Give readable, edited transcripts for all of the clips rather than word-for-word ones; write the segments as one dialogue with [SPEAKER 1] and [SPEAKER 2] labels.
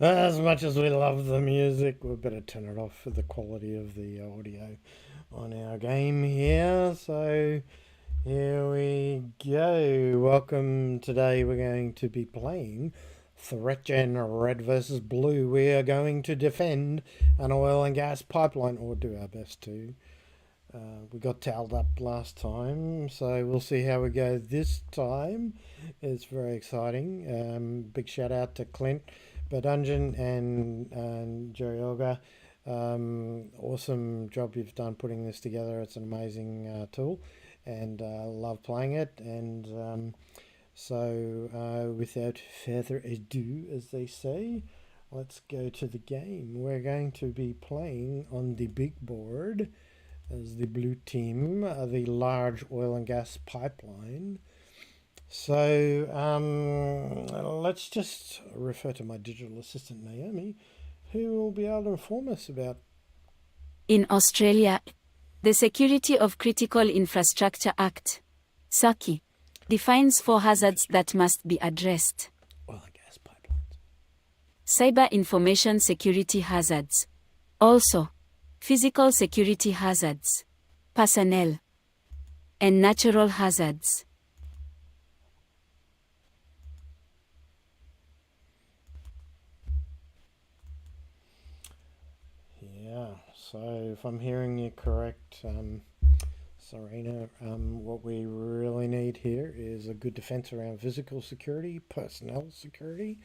[SPEAKER 1] As much as we love the music, we better turn it off for the quality of the audio on our game here. So here we go. Welcome. Today we're going to be playing Threatgen Red versus Blue. We are going to defend an oil and gas pipeline, or do our best to. We got towelled up last time, so we'll see how we go this time. It's very exciting. Big shout out to Clint, Badungeon, and Jerry Olga. Awesome job you've done putting this together. It's an amazing tool, and love playing it. And without further ado, as they say, let's go to the game. We're going to be playing on the big board as the blue team, the large oil and gas pipeline. So let's just refer to my digital assistant, Naomi, who will be able to inform us about.
[SPEAKER 2] In Australia, the Security of Critical Infrastructure Act, SACI, defines 4 hazards that must be addressed.
[SPEAKER 1] Oil and gas pipelines.
[SPEAKER 2] Cyber information security hazards. Also, physical security hazards, personnel, and natural hazards.
[SPEAKER 1] Yeah, so if I'm hearing you correct, Serena, what we really need here is a good defense around physical security, personnel security.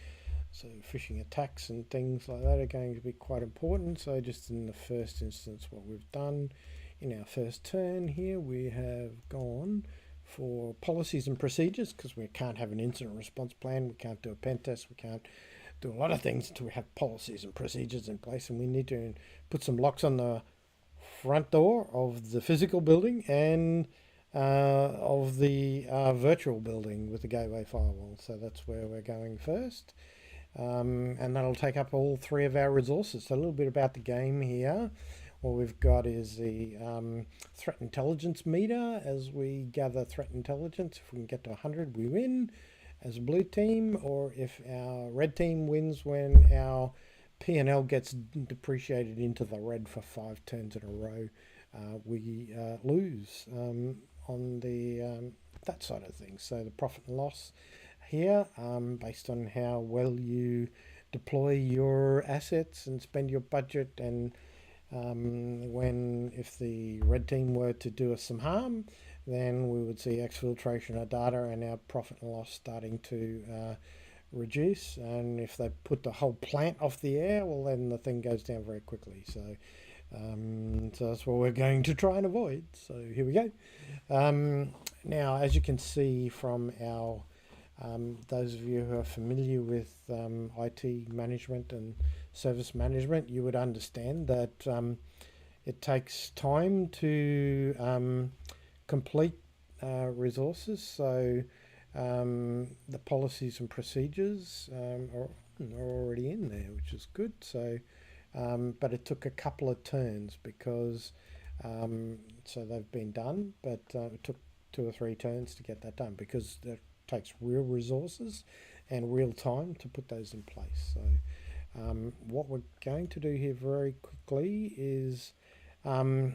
[SPEAKER 1] So phishing attacks and things like that are going to be quite important. So just in the first instance, what we've done in our first turn here, we have gone for policies and procedures, because we can't have an incident response plan, we can't do a pen test, we can't do a lot of things until we have policies and procedures in place, and we need to put some locks on the front door of the physical building and of the virtual building with the gateway firewall. So that's where we're going first. And that'll take up all 3 of our resources. So a little bit about the game here. What we've got is the threat intelligence meter. As we gather threat intelligence, if we can get to 100, we win as a blue team, or if our red team wins when our P&L gets depreciated into the red for 5 turns in a row, we lose on the that side of things. So the profit and loss here, based on how well you deploy your assets and spend your budget, and if the red team were to do us some harm, then we would see exfiltration of data and our profit and loss starting to reduce. And if they put the whole plant off the air, well, then the thing goes down very quickly. So that's what we're going to try and avoid. So here we go. Now, as you can see from our those of you who are familiar with IT management and service management, you would understand that it takes time to complete resources. So the policies and procedures are already in there, which is good. So, but it took a couple of turns because so they've been done, but it took 2 or 3 turns to get that done, because it takes real resources and real time to put those in place. So what we're going to do here very quickly is I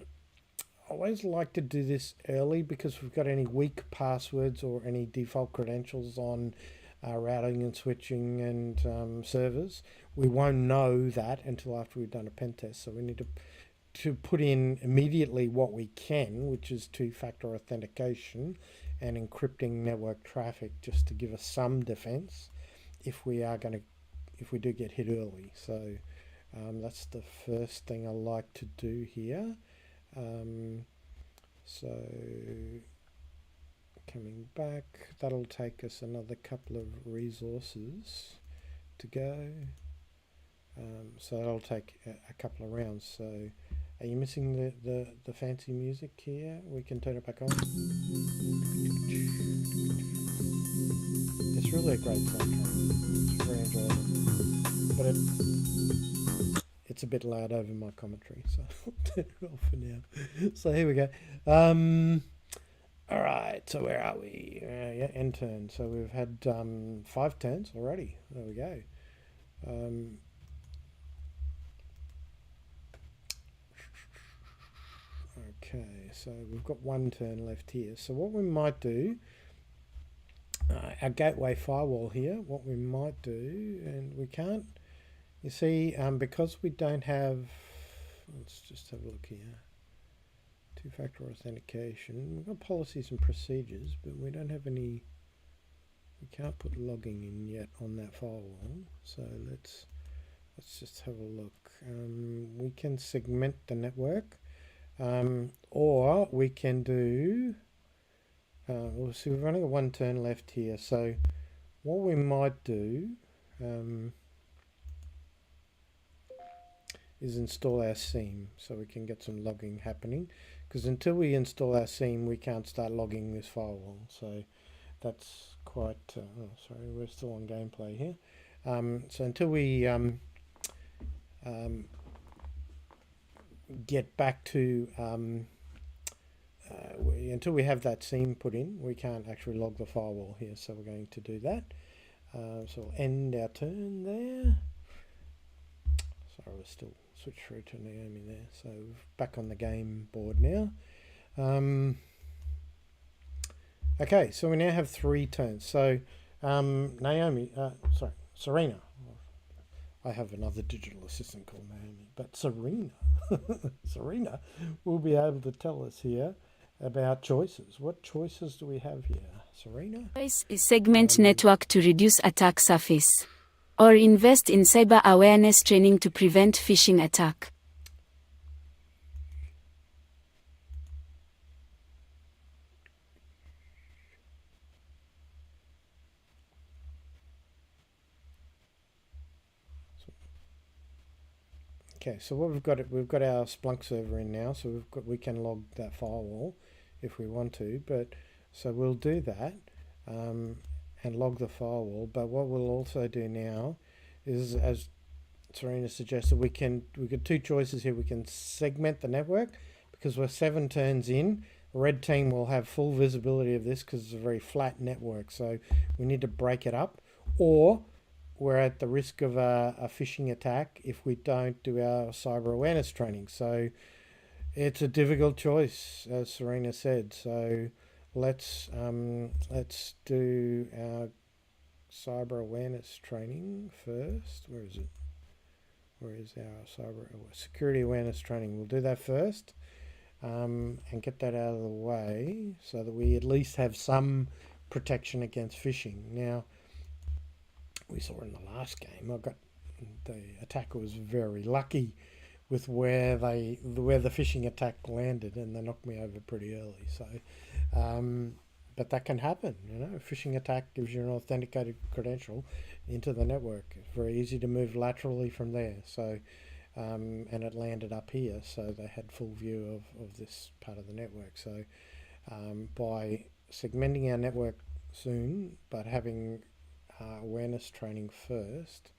[SPEAKER 1] always like to do this early, because if we've got any weak passwords or any default credentials on routing and switching and servers, we won't know that until after we've done a pen test. So we need to put in immediately what we can, which is 2-factor authentication and encrypting network traffic, just to give us some defense if we do get hit early. So that's the first thing I like to do here. So coming back, that'll take us another couple of resources to go. So that'll take a couple of rounds. So are you missing the fancy music here? We can turn it back on. It's really a great soundtrack. It's very enjoyable. But it's a bit loud over my commentary, so I'll turn it off for now. So here we go. All right, so where are we? Yeah, end turn. So we've had 5 turns already. There we go. Okay, so we've got one turn left here. So what we might do, our gateway firewall here, what we might do, and we can't, you see, because we don't have, let's just have a look here, two-factor authentication. We've got policies and procedures, but we don't have any, we can't put logging in yet on that firewall. So let's just have a look. We can segment the network, or we can do, we'll see, we've only got one turn left here. So what we might do is install our seam so we can get some logging happening, because until we install our seam we can't start logging this firewall. So that's quite, oh sorry, we're still on gameplay here. So until we get back to, until we have that seam put in, we can't actually log the firewall here. So we're going to do that. So we'll end our turn there. Sorry, we'll still switch through to Naomi there. So back on the game board now. Okay, so we now have 3 turns. So Naomi, sorry, Serena. I have another digital assistant called Naomi, but Serena, Serena will be able to tell us here about choices. What choices do we have here, Serena?
[SPEAKER 2] Choice is segment network to reduce attack surface, or invest in cyber awareness training to prevent phishing attack.
[SPEAKER 1] Okay, so what we've got our Splunk server in now, so we can log that firewall if we want to, but so we'll do that and log the firewall. But what we'll also do now is, as Serena suggested, we've got 2 choices here. We can segment the network because we're 7 turns in. The red team will have full visibility of this because it's a very flat network, so we need to break it up, or we're at the risk of a phishing attack if we don't do our cyber awareness training. So it's a difficult choice, as Serena said. So let's do our cyber awareness training first. Where is it? Where is our security awareness training? We'll do that first and get that out of the way so that we at least have some protection against phishing. Now, we saw in the last game, the attacker was very lucky with where the phishing attack landed, and they knocked me over pretty early. So, but that can happen. You know, a phishing attack gives you an authenticated credential into the network. It's very easy to move laterally from there. So, and it landed up here, so they had full view of this part of the network. So, by segmenting our network soon, but having awareness training first,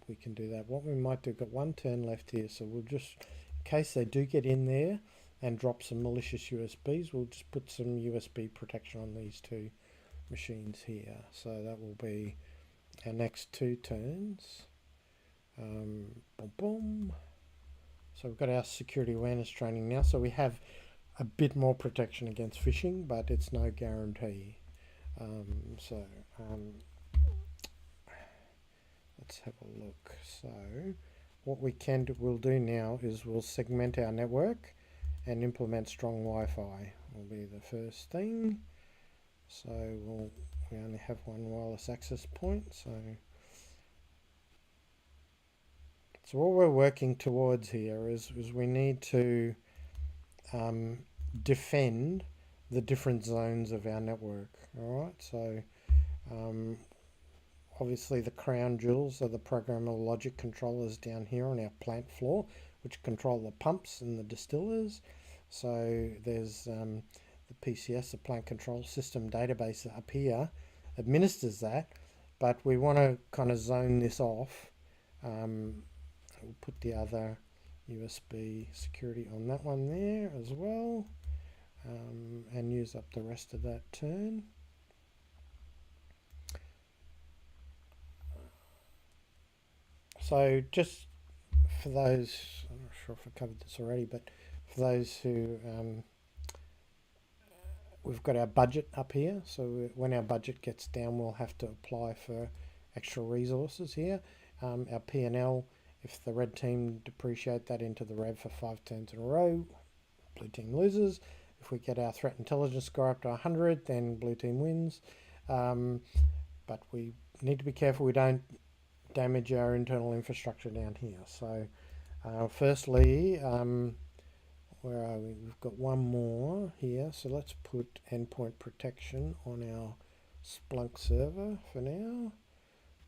[SPEAKER 1] we can do that. What we might do, got 1 turn left here, so we'll just, in case they do get in there and drop some malicious USBs, we'll just put some USB protection on these 2 machines here. So that will be our next 2 turns. Boom, boom. So we've got our security awareness training now, so we have a bit more protection against phishing, but it's no guarantee. Let's have a look. So what we'll do now is we'll segment our network and implement strong Wi-Fi will be the first thing. So we only have 1 wireless access point. So what we're working towards here is we need to defend the different zones of our network. All right, so obviously the crown jewels are the programmable logic controllers down here on our plant floor, which control the pumps and the distillers. So there's the PCS, the plant control system database up here, administers that, but we want to kind of zone this off. We'll put the other USB security on that one there as well, and use up the rest of that turn. So just for those, I'm not sure if I covered this already, but for those who we've got our budget up here, so when our budget gets down we'll have to apply for extra resources here. Our P&L, if the red team depreciate that into the red for 5 turns in a row, blue team loses. If we get our threat intelligence score up to 100, then blue team wins. But we need to be careful we don't damage our internal infrastructure down here. So firstly, where are we? We've got one more here. So let's put endpoint protection on our Splunk server for now,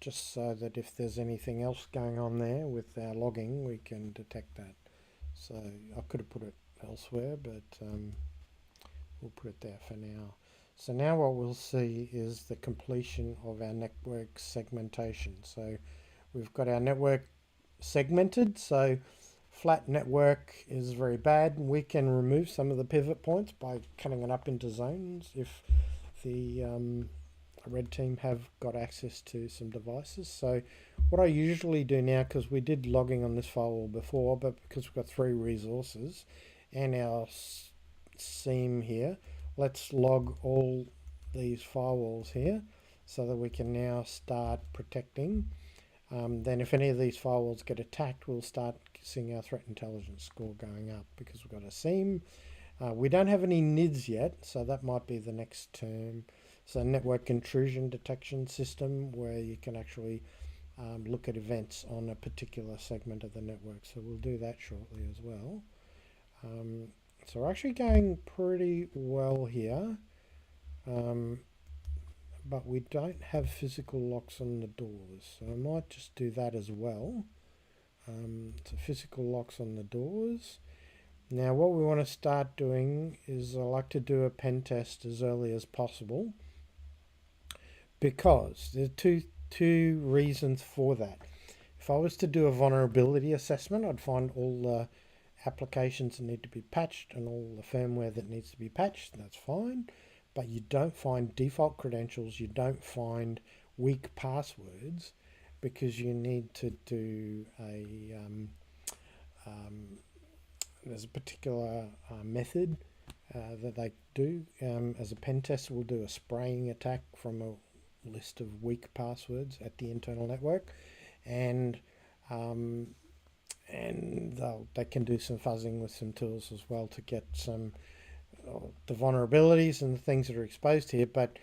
[SPEAKER 1] just so that if there's anything else going on there with our logging, we can detect that. So I could have put it elsewhere, but we'll put it there for now. So now what we'll see is the completion of our network segmentation. So we've got our network segmented. So flat network is very bad. We can remove some of the pivot points by cutting it up into zones if the red team have got access to some devices. So what I usually do now, because we did logging on this firewall before, but because we've got 3 resources and our seam here, let's log all these firewalls here so that we can now start protecting. Then if any of these firewalls get attacked, we'll start seeing our threat intelligence score going up because we've got a seam. We don't have any NIDs yet, so that might be the next term. So network intrusion detection system, where you can actually look at events on a particular segment of the network. So we'll do that shortly as well. So we're actually going pretty well here, but we don't have physical locks on the doors. So I might just do that as well. So physical locks on the doors. Now what we want to start doing is I like to do a pen test as early as possible, because there are two reasons for that. If I was to do a vulnerability assessment, I'd find all the applications that need to be patched and all the firmware that needs to be patched. That's fine, but you don't find default credentials, you don't find weak passwords, because you need to do a there's a particular method that they do. As a pen tester, we'll do a spraying attack from a list of weak passwords at the internal network, and they can do some fuzzing with some tools as well to get some the vulnerabilities and the things that are exposed here. But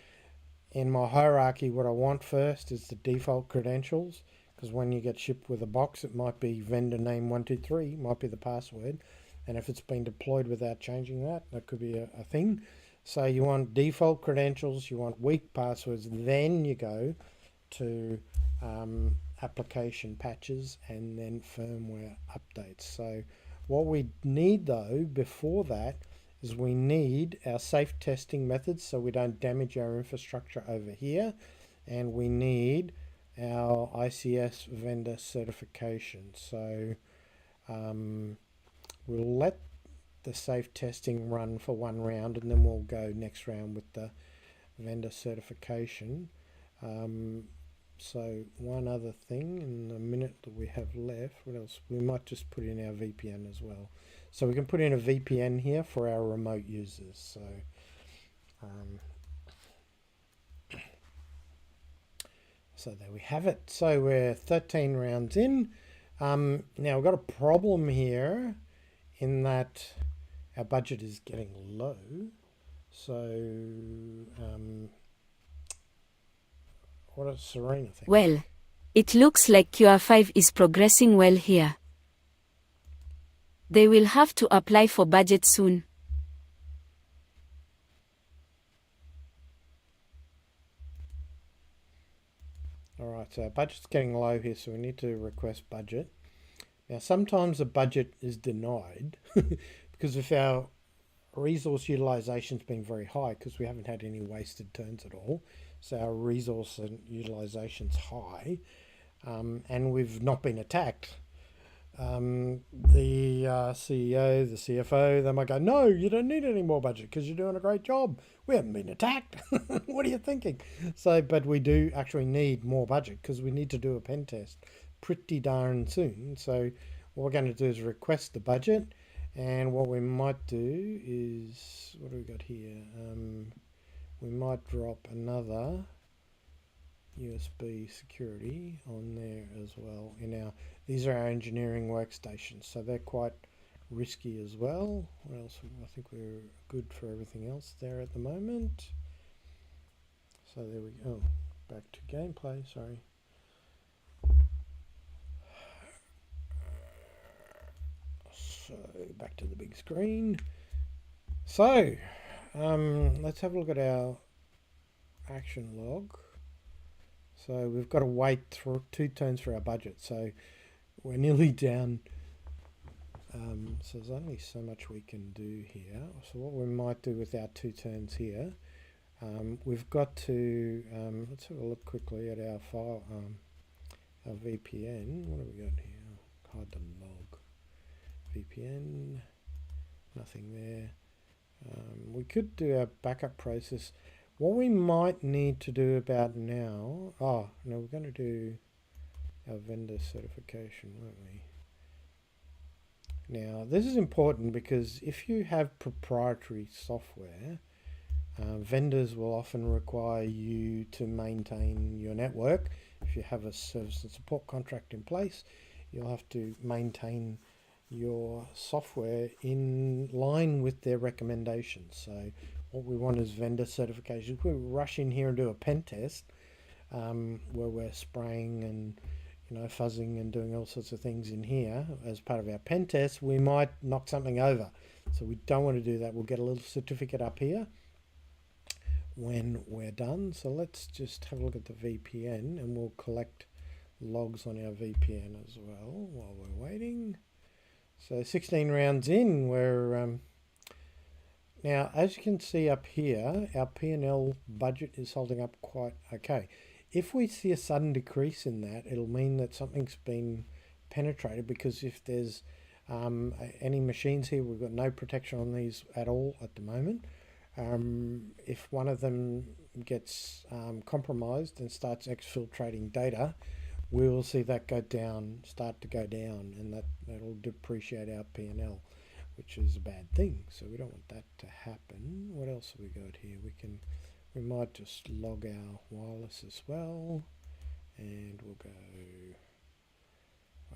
[SPEAKER 1] in my hierarchy, what I want first is the default credentials, because when you get shipped with a box, it might be vendor name 123 might be the password, and if it's been deployed without changing that, that could be a thing. So you want default credentials, you want weak passwords, then you go to application patches and then firmware updates. So what we need though before that is we need our safe testing methods so we don't damage our infrastructure over here, and we need our ICS vendor certification. So we'll let the safe testing run for one round, and then we'll go next round with the vendor certification. So one other thing in the minute that we have left, what else? We might just put in our VPN as well. So we can put in a VPN here for our remote users. So so there we have it. So we're 13 rounds in. Now we've got a problem here in that our budget is getting low. So what does Serena think?
[SPEAKER 2] Well, it looks like QR5 is progressing well here. They will have to apply for budget soon.
[SPEAKER 1] Alright, so our budget's getting low here, so we need to request budget. Now sometimes a budget is denied because if our resource utilization's been very high, because we haven't had any wasted turns at all, so our resource utilization's high, and we've not been attacked. The CEO, the CFO, they might go, no, you don't need any more budget because you're doing a great job. We haven't been attacked. What are you thinking? So, but we do actually need more budget because we need to do a pen test pretty darn soon. So what we're going to do is request the budget, And what we might do is, what do we got here? We might drop another USB security on there as well. These are our engineering workstations, so they're quite risky as well. What else? I think we're good for everything else there at the moment. So there we go. Back to gameplay, sorry. So back to the big screen. So let's have a look at our action log. So we've got to wait through 2 turns for our budget. So we're nearly down. So there's only so much we can do here. So what we might do with our 2 turns here, we've got to, let's have a look quickly at our file, our VPN. What have we got here? Hide the log. VPN, nothing there. We could do our backup process. What we might need to do about now, no, we're going to do our vendor certification, won't we? Now, this is important because if you have proprietary software, vendors will often require you to maintain your network. If you have a service and support contract in place, you'll have to maintain your software in line with their recommendations. So what we want is vendor certification. If we rush in here and do a pen test, where we're spraying and fuzzing and doing all sorts of things in here as part of our pen test, we might knock something over. So we don't want to do that. We'll get a little certificate up here when we're done. So let's just have a look at the VPN, and we'll collect logs on our VPN as well while we're waiting. So 16 rounds in, we're now, as you can see up here, our P&L budget is holding up quite okay. If we see a sudden decrease in that, it'll mean that something's been penetrated, because if there's any machines here, we've got no protection on these at all at the moment. If one of them gets compromised and starts exfiltrating data, we will see that start to go down, and that'll depreciate our P&L, which is a bad thing. So we don't want that to happen. What else have we got here? We might just log our wireless as well, and we'll go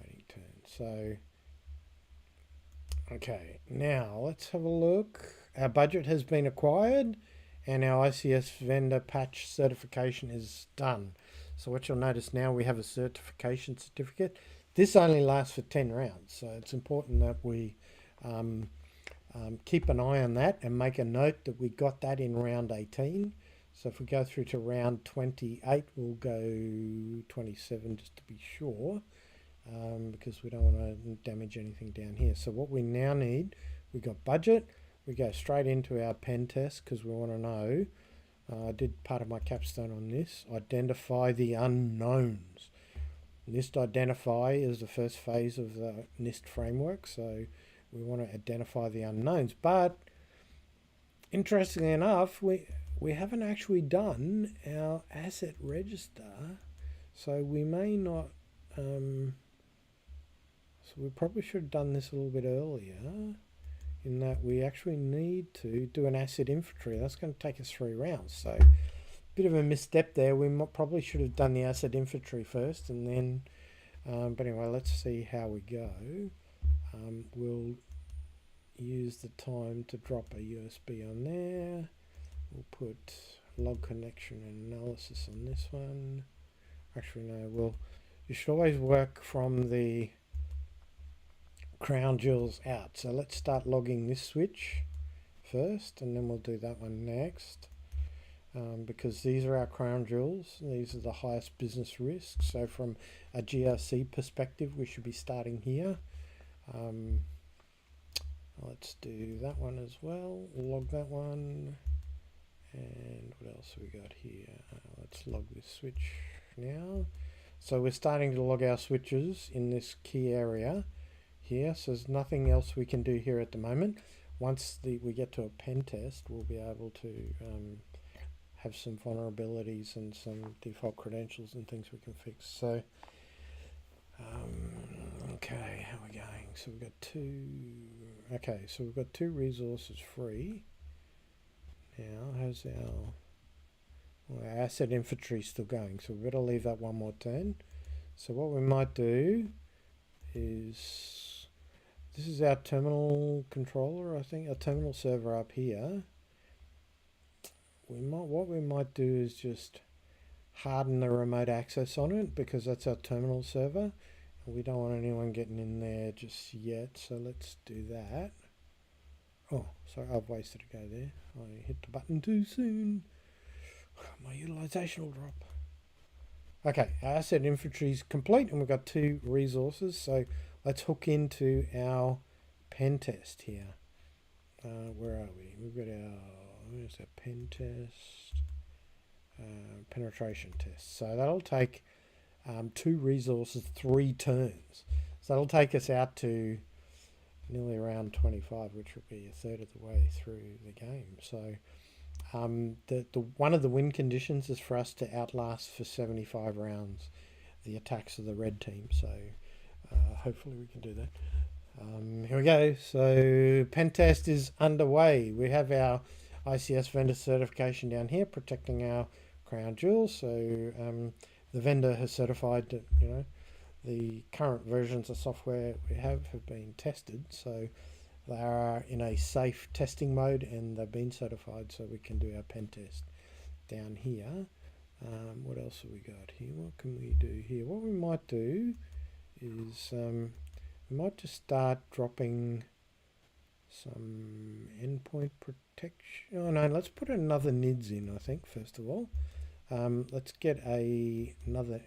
[SPEAKER 1] waiting turn. So okay, now let's have a look. Our budget has been acquired, and our ICS vendor patch certification is done. So what you'll notice now, we have a certification certificate. This only lasts for 10 rounds, so it's important that we keep an eye on that and make a note that we got that in round 18. So if we go through to round 28, we'll go 27 just to be sure, because we don't want to damage anything down here. So what we now need, we got budget, we go straight into our pen test, because we want to know, I did part of my capstone on this, identify the unknowns. NIST identify is the first phase of the NIST framework, so we want to identify the unknowns. But interestingly enough, we haven't actually done our asset register, so we may not, so we probably should have done this a little bit earlier, in that we actually need to do an asset inventory. That's going to take us 3 rounds, so bit of a misstep there. We probably should have done the asset inventory first, and then but anyway, let's see how we go. We'll use the time to drop a USB on there. We'll put log connection and analysis on this one. Actually no, you should always work from the crown jewels out. So let's start logging this switch first, and then we'll do that one next, because these are our crown jewels. These are the highest business risks. So from a GRC perspective, we should be starting here. Let's do that one as well. Log that one. And what else have we got here? Let's log this switch now. So we're starting to log our switches in this key area here. So there's nothing else we can do here at the moment. Once we get to a pen test, we'll be able to have some vulnerabilities and some default credentials and things we can fix. So okay, how are we going? So we've got 2, okay, so we've got 2 resources free. Now, how's our asset inventory still going? So we better leave that one more turn. So what we might do is, this is our terminal controller, I think, our terminal server up here. What we might do is just harden the remote access on it, because that's our terminal server. We don't want anyone getting in there just yet, so let's do that. Oh, sorry, I've wasted a go there. I hit the button too soon. My utilization will drop. Okay, our asset inventory is complete, and we've got 2 resources, so let's hook into our pen test here. Where are we? We've got where's our pen test? Penetration test. So that'll take 2 resources, 3 turns. So that'll take us out to nearly around 25, which will be a third of the way through the game. So the one of the win conditions is for us to outlast for 75 rounds the attacks of the red team. So hopefully we can do that. Here we go. So pen test is underway. We have our ICS vendor certification down here protecting our crown jewels. So the vendor has certified that, you know, the current versions of software we have been tested, so they are in a safe testing mode and they've been certified, so we can do our pen test down here. What else have we got here? What can we do here? What we might do is we might just start dropping some endpoint protection. Oh no, let's put another NIDS in, I think, first of all. Let's get another.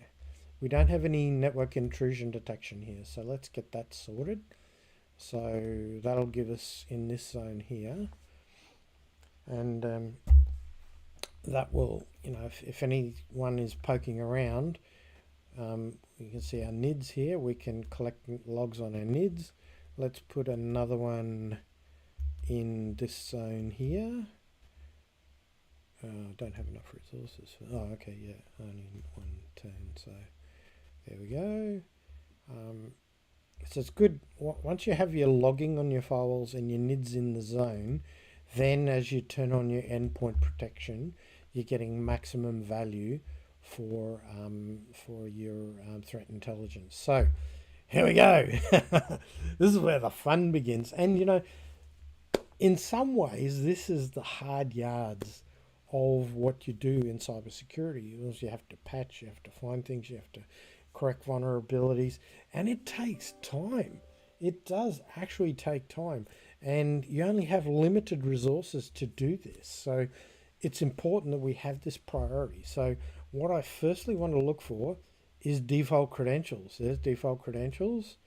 [SPEAKER 1] We don't have any network intrusion detection here, so let's get that sorted. So that'll give us in this zone here, and that will, you know, if anyone is poking around, you can see our NIDS here. We can collect logs on our NIDS. Let's put another one in this zone here. Don't have enough resources. Oh, okay, yeah, only 1 turn, so there we go. So it's good, once you have your logging on your firewalls and your NIDS in the zone, then as you turn on your endpoint protection, you're getting maximum value for your threat intelligence. So here we go. This is where the fun begins. And, you know, in some ways, this is the hard yards of what you do in cybersecurity. You have to patch, you have to find things, you have to correct vulnerabilities, and it takes time. It does actually take time, and you only have limited resources to do this. So it's important that we have this priority. So what I firstly want to look for is default credentials. There's default credentials.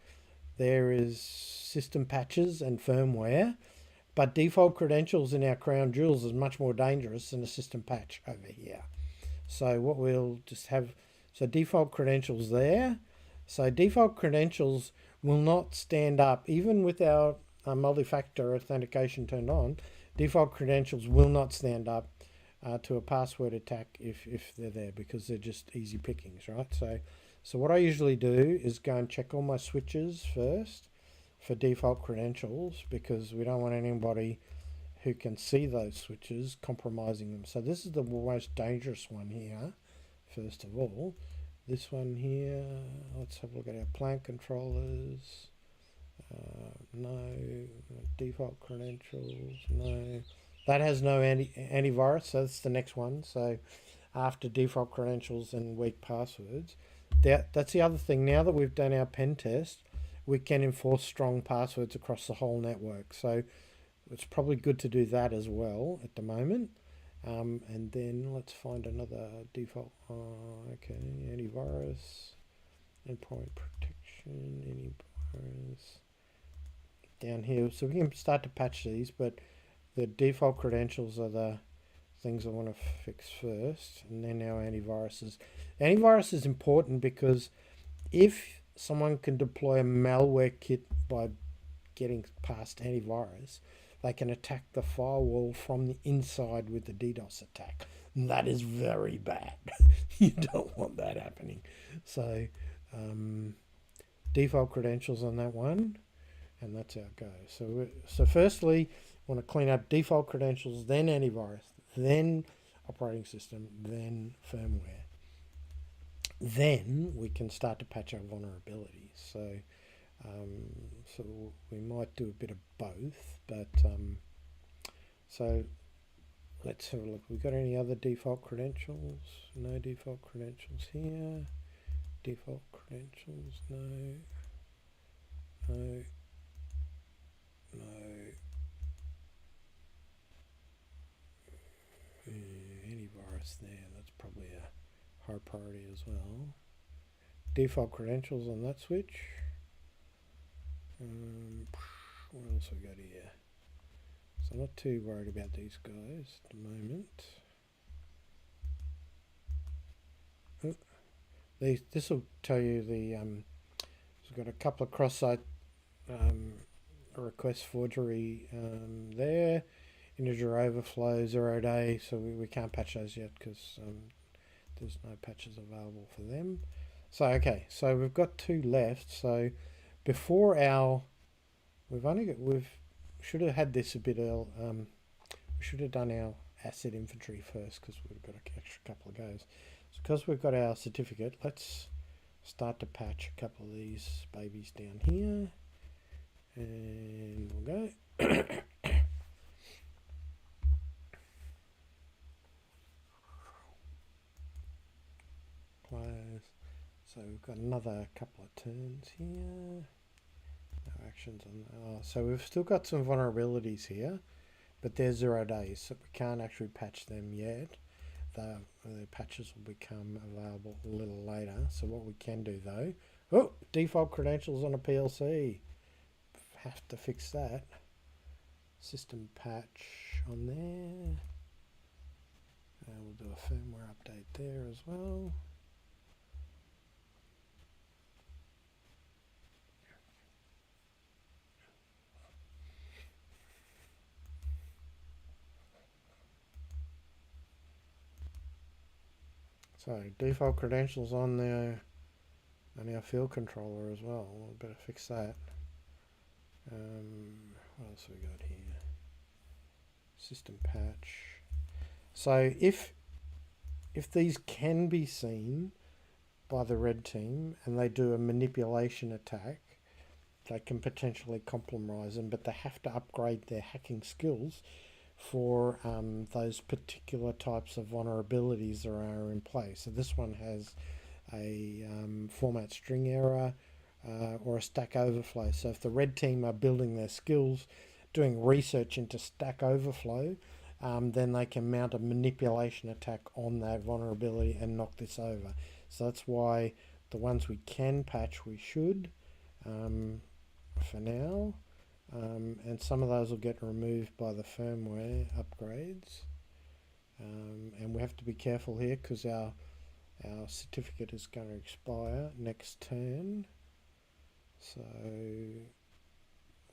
[SPEAKER 1] There is system patches and firmware. But default credentials in our crown jewels is much more dangerous than a system patch over here. So what we'll just have, so default credentials there. So default credentials will not stand up, even with our multi-factor authentication turned on. Default credentials will not stand up to a password attack if they're there, because they're just easy pickings, right? So what I usually do is go and check all my switches first for default credentials, because we don't want anybody who can see those switches compromising them. So this is the most dangerous one here, first of all. This one here, let's have a look at our plant controllers. No. Default credentials, no. That has no antivirus, so that's the next one. So after default credentials and weak passwords, that's the other thing. Now that we've done our pen test, we can enforce strong passwords across the whole network. So it's probably good to do that as well at the moment. And then let's find another default. Okay, antivirus, endpoint protection, antivirus. Down here, so we can start to patch these, but the default credentials are the things I want to fix first, and then our antiviruses. Antivirus is important because if someone can deploy a malware kit by getting past antivirus, they can attack the firewall from the inside with the DDoS attack. And that is very bad. You don't want that happening. So default credentials on that one. and that's how it goes. So firstly, want to clean up default credentials, then antivirus, then operating system, then firmware. Then we can start to patch our vulnerabilities. So we might do a bit of both, but so let's have a look. We got any other default credentials? No default credentials here. Default credentials, no. No. Any virus there, that's probably a high priority as well. Default credentials on that switch. What else we got here? So I'm not too worried about these guys at the moment. This will tell you we've got a couple of cross-site request forgery there. Integer overflow 0 day, so we can't patch those yet because there's no patches available for them. So okay, so we've got 2 left. So before we should have had this a bit early. We should have done our asset inventory first because we've got an extra couple of goes. So because we've got our certificate, let's start to patch a couple of these babies down here, and we'll go. Close. So we've got another couple of turns here. No actions on that. So we've still got some vulnerabilities here, but they're 0 days, so we can't actually patch them yet. The patches will become available a little later. So what we can do though, default credentials on a PLC. Have to fix that. System patch on there. We'll do a firmware update there as well. So default credentials on our field controller as well. We'll better fix that. What else have we got here? System patch. So if these can be seen by the red team and they do a manipulation attack, they can potentially compromise them, but they have to upgrade their hacking skills for those particular types of vulnerabilities that are in place. So this one has a format string error or a stack overflow. So if the red team are building their skills, doing research into stack overflow, then they can mount a manipulation attack on that vulnerability and knock this over. So that's why the ones we can patch, we should for now. And some of those will get removed by the firmware upgrades. And we have to be careful here because our certificate is going to expire next turn. So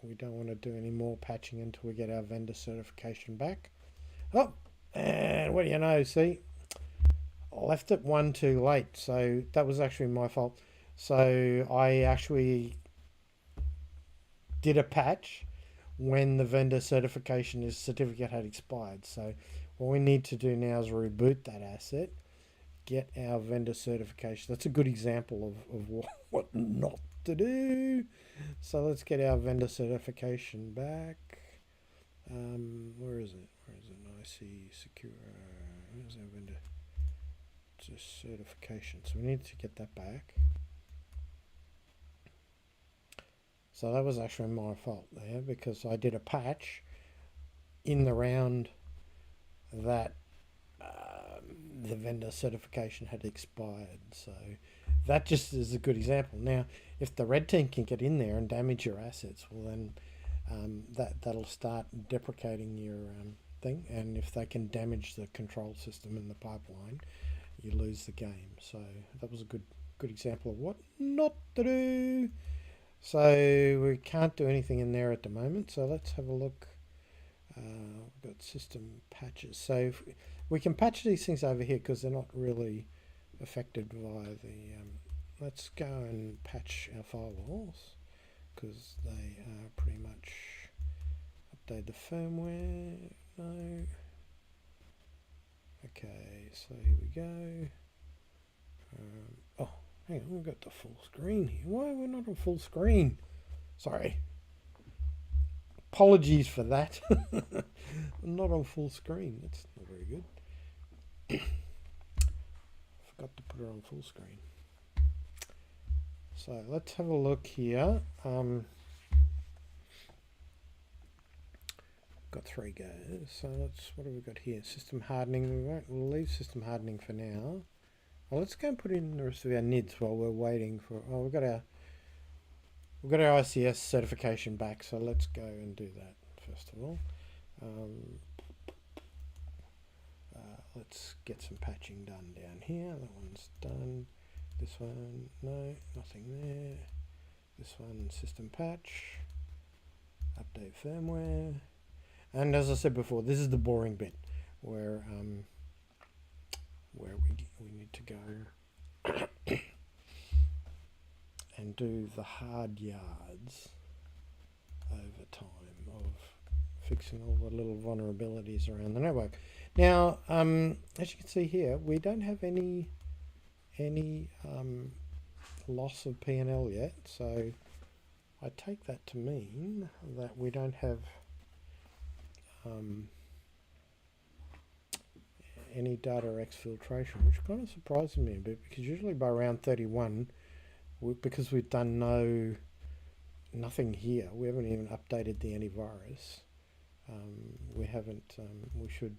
[SPEAKER 1] we don't want to do any more patching until we get our vendor certification back. Oh, and what do you know, see, I left it one too late, so that was actually my fault. So I actually did a patch when the vendor certificate had expired. So what we need to do now is reboot that asset, get our vendor certification. That's a good example of what not to do. So let's get our vendor certification back. Where is it? IC secure. Where's our vendor certification? So we need to get that back. So that was actually my fault there because I did a patch in the round that the vendor certification had expired. So that just is a good example. Now, if the red team can get in there and damage your assets, well then that'll start deprecating your thing. And if they can damage the control system in the pipeline, you lose the game. So that was a good example of what not to do. So we can't do anything in there at the moment. So let's have a look. We've got system patches. So we can patch these things over here because they're not really affected by the... let's go and patch our firewalls. because they are pretty much update the firmware. No. Okay, so here we go. Oh, hang on, we've got the full screen here. Why are we not on full screen? Sorry. Apologies for that. I'm not on full screen. That's not very good. Forgot to put it on full screen. So let's have a look here. Got 3 goes. So what have we got here? System hardening. We'll leave system hardening for now. Well, let's go and put in the rest of our NIDs while we're waiting for. Oh, we've got our ICS certification back. So let's go and do that first of all. Let's get some patching done down here. That one's done. This one, no, nothing there. This one, system patch. Update firmware. And as I said before, this is the boring bit where we need to go and do the hard yards over time of fixing all the little vulnerabilities around the network. Now, as you can see here, we don't have any loss of P&L yet, so I take that to mean that we don't have any data exfiltration, which kind of surprises me a bit, because usually by around 31, because we've done nothing here, we haven't even updated the antivirus. We haven't. We should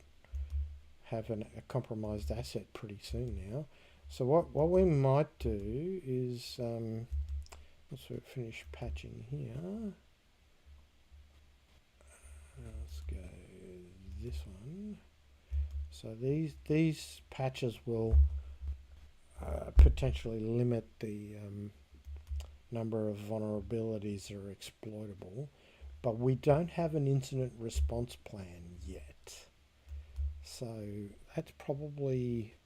[SPEAKER 1] have a compromised asset pretty soon now. So what we might do is once we finish patching here, let's go this one. So these patches will potentially limit the number of vulnerabilities that are exploitable, but we don't have an incident response plan yet. So that's probably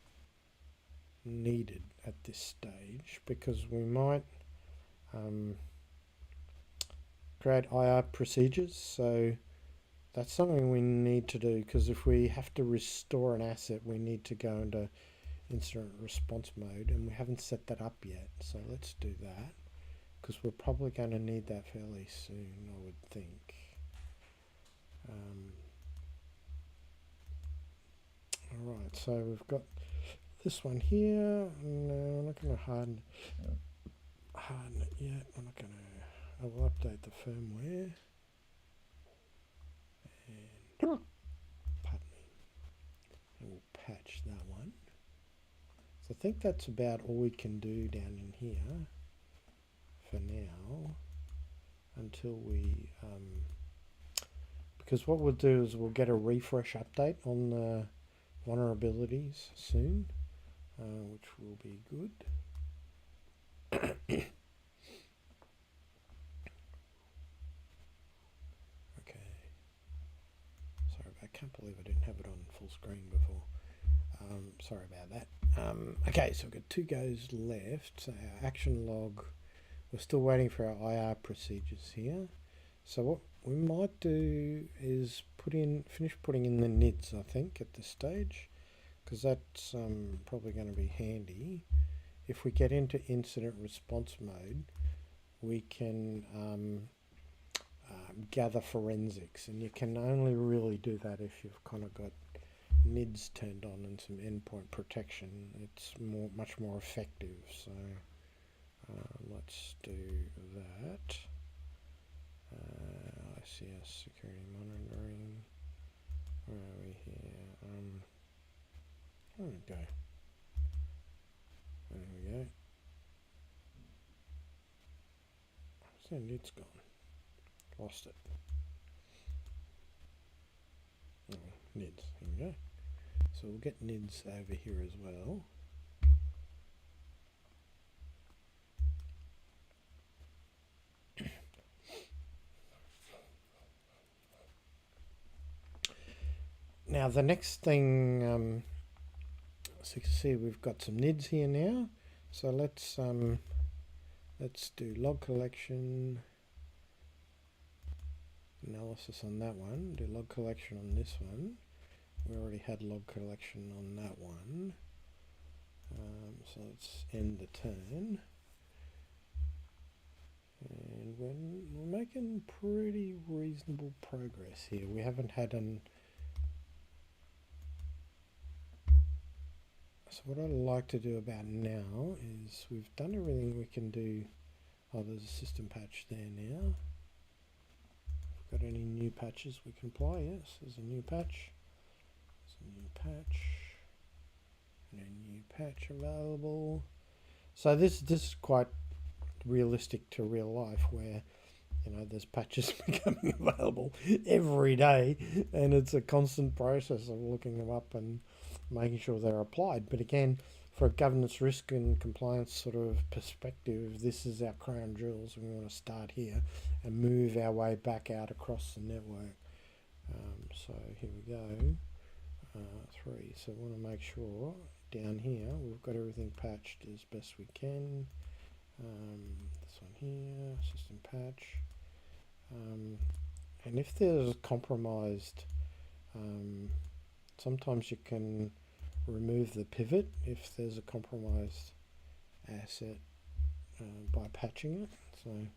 [SPEAKER 1] needed at this stage, because we might create IR procedures. So that's something we need to do, because if we have to restore an asset, we need to go into incident response mode, and we haven't set that up yet. So let's do that, because we're probably going to need that fairly soon, I would think. Alright, so we've got this one here. No, I'm not going to harden it yet. I'm not going to. I will update the firmware. And pardon me. And we'll patch that one. So I think that's about all we can do down in here for now, until we because what we'll do is we'll get a refresh update on the vulnerabilities soon, which will be good. Okay. Sorry, I can't believe I didn't have it on full screen before. Sorry about that. Okay, so we've got 2 goes left. So our action log, we're still waiting for our IR procedures here. So what we might do is finish putting in the NIDs, I think, at this stage, because that's probably going to be handy. If we get into incident response mode, we can gather forensics, and you can only really do that if you've kind of got NIDs turned on and some endpoint protection. It's much more effective. So let's do that. ICS security monitoring. Where are we here? There we go. There we go. So NID's gone. Lost it. Oh, NIDs. Here we go. So we'll get NIDs over here as well. Now the next thing, so you can see we've got some NIDs here now. So let's do log collection. analysis on that one, do log collection on this one. We already had log collection on that one. So let's end the turn. And we're making pretty reasonable progress here. We haven't had an... So what I'd like to do about now is we've done everything we can do. Oh, there's a system patch there now. Got any new patches we can apply? Yes, there's a new patch. There's a new patch. And a new patch available. So this is quite realistic to real life, where there's patches becoming available every day, and it's a constant process of looking them up and making sure they're applied. But again, for a governance, risk and compliance sort of perspective, this is our crown jewels, and we want to start here and move our way back out across the network. So here we go, 3. So we want to make sure down here we've got everything patched as best we can. This one here, system patch. And if there's compromised, sometimes you can remove the pivot if there's a compromised asset by patching it. So,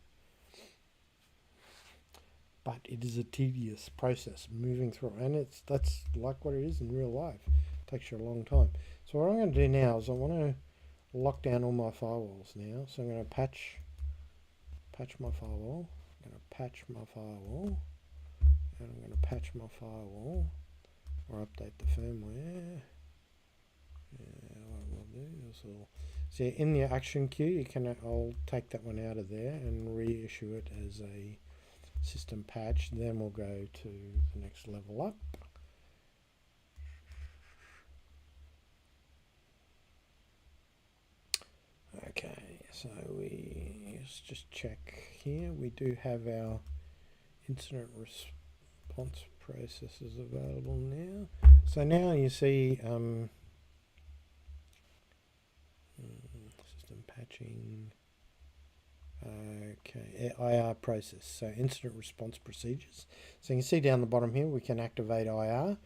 [SPEAKER 1] but it is a tedious process moving through, and that's like what it is in real life. It takes you a long time. So what I'm going to do now is I want to lock down all my firewalls now. So I'm going to patch my firewall. I'm going to patch my firewall, and I'm going to patch my firewall or update the firmware. What we'll do is so in the action queue, I'll take that one out of there and reissue it as a system patch. Then we'll go to the next level up. Okay, so let's just check here. We do have our incident response processes available now. So now you see system patching. Okay, IR process. So incident response procedures. So you can see down the bottom here we can activate IR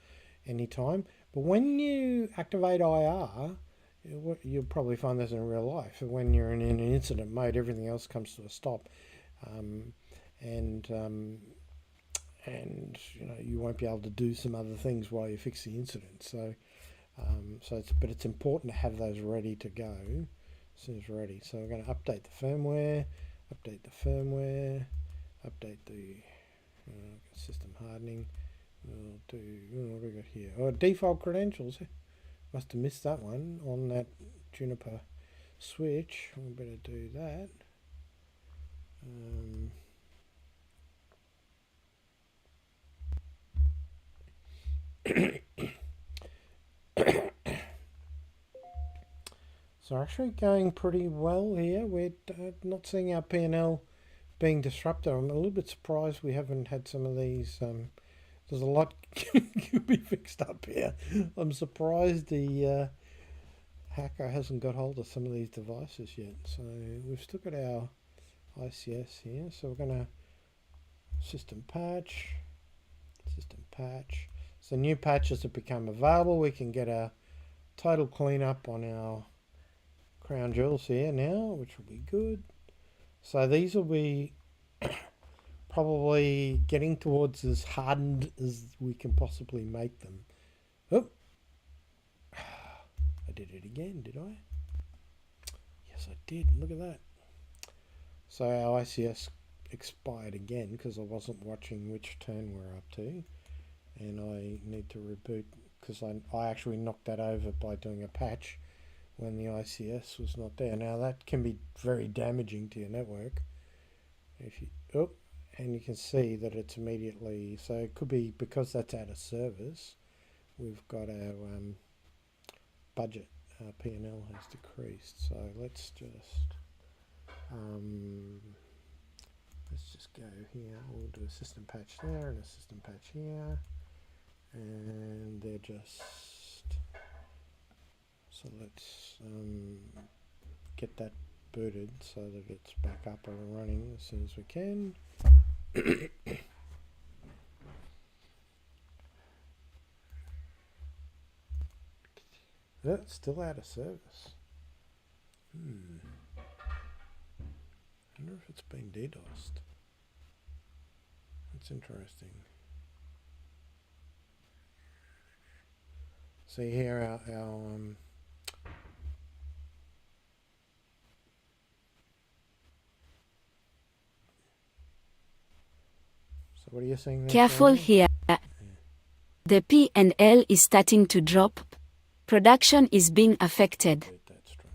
[SPEAKER 1] anytime. But when you activate IR, you'll probably find this in real life. When you're in an incident mode, everything else comes to a stop, and you won't be able to do some other things while you fix the incident. So, it's important to have those ready to go as soon as ready. So we're going to update the firmware, update the system hardening. We'll do what have we got here? Oh, default credentials. Must have missed that one on that Juniper switch. We better do that. So actually going pretty well here. We're not seeing our P&L being disrupted. I'm a little bit surprised we haven't had some of these. There's a lot could be fixed up here. I'm surprised the hacker hasn't got hold of some of these devices yet. So we've still got our ICS here. So we're going to system patch. So new patches have become available. We can get a total cleanup on our crown jewels here now, which will be good. So these will be probably getting towards as hardened as we can possibly make them. Oh, I did it again, did I? Yes, I did. Look at that. So our ICS expired again because I wasn't watching which turn we're up to, and I need to reboot because I actually knocked that over by doing a patch when the ICS was not there. Now that can be very damaging to your network. If you and you can see that it's immediately, so it could be because that's out of service. We've got our budget, P&L has decreased. So let's just go here. We'll do a system patch there and a system patch here, and they're just. So let's get that booted so that it's back up and running as soon as we can. That's still out of service. I wonder if it's been DDoSed. That's interesting. See here our so what are you seeing there?
[SPEAKER 2] Careful here. The P&L is starting to drop. Production is being affected.
[SPEAKER 1] Delete that straight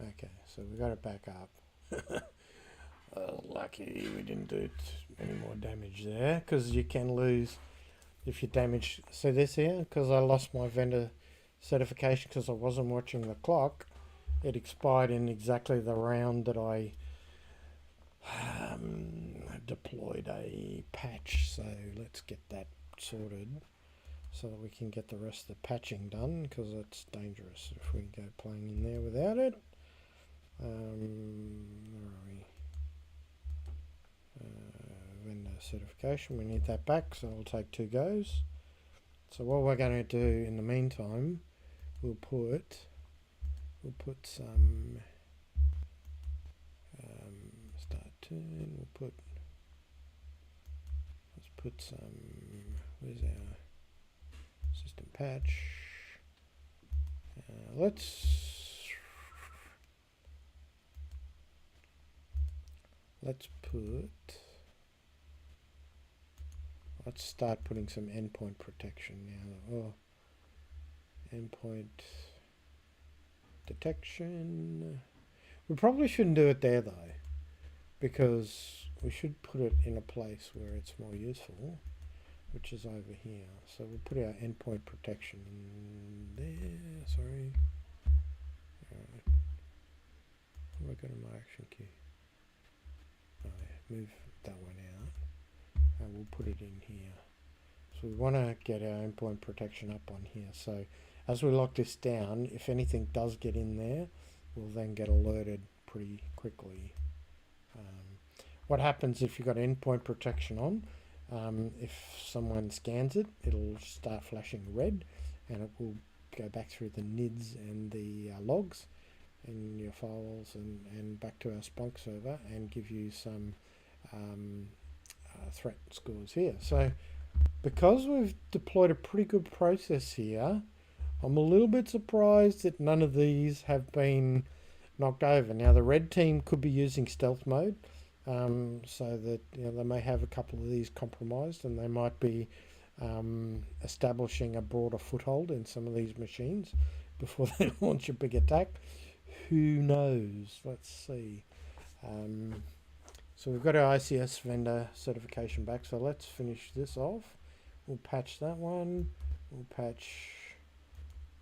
[SPEAKER 1] away. Okay, so we got it back up. Lucky we didn't do any more damage there, because you can lose if you damage. See this here, because I lost my vendor certification because I wasn't watching the clock. It expired in exactly the round that I deployed a patch. So let's get that sorted so that we can get the rest of the patching done, because it's dangerous if we go playing in there without it. Where are we? Vendor certification, we need that back, so it'll take 2 goes. So what we're going to do in the meantime, we'll put some start turn. Let's put some. Where's our system patch? Let's start putting some endpoint protection now. Oh, endpoint detection. We probably shouldn't do it there though, because we should put it in a place where it's more useful, which is over here. So we'll put our endpoint protection in there. Sorry. Alright. Have I got in my action queue? Oh yeah, move that one out. And we'll put it in here. So we want to get our endpoint protection up on here. So as we lock this down, if anything does get in there, we'll then get alerted pretty quickly. What happens if you've got endpoint protection on? If someone scans it, it'll start flashing red, and it will go back through the NIDs and the logs and your files and back to our Splunk server and give you some threat scores here. So because we've deployed a pretty good process here, I'm a little bit surprised that none of these have been knocked over. Now the red team could be using stealth mode, so that they may have a couple of these compromised, and they might be establishing a broader foothold in some of these machines before they launch a big attack. Who knows? Let's see. So we've got our ICS vendor certification back, so let's finish this off. We'll patch that one. We'll patch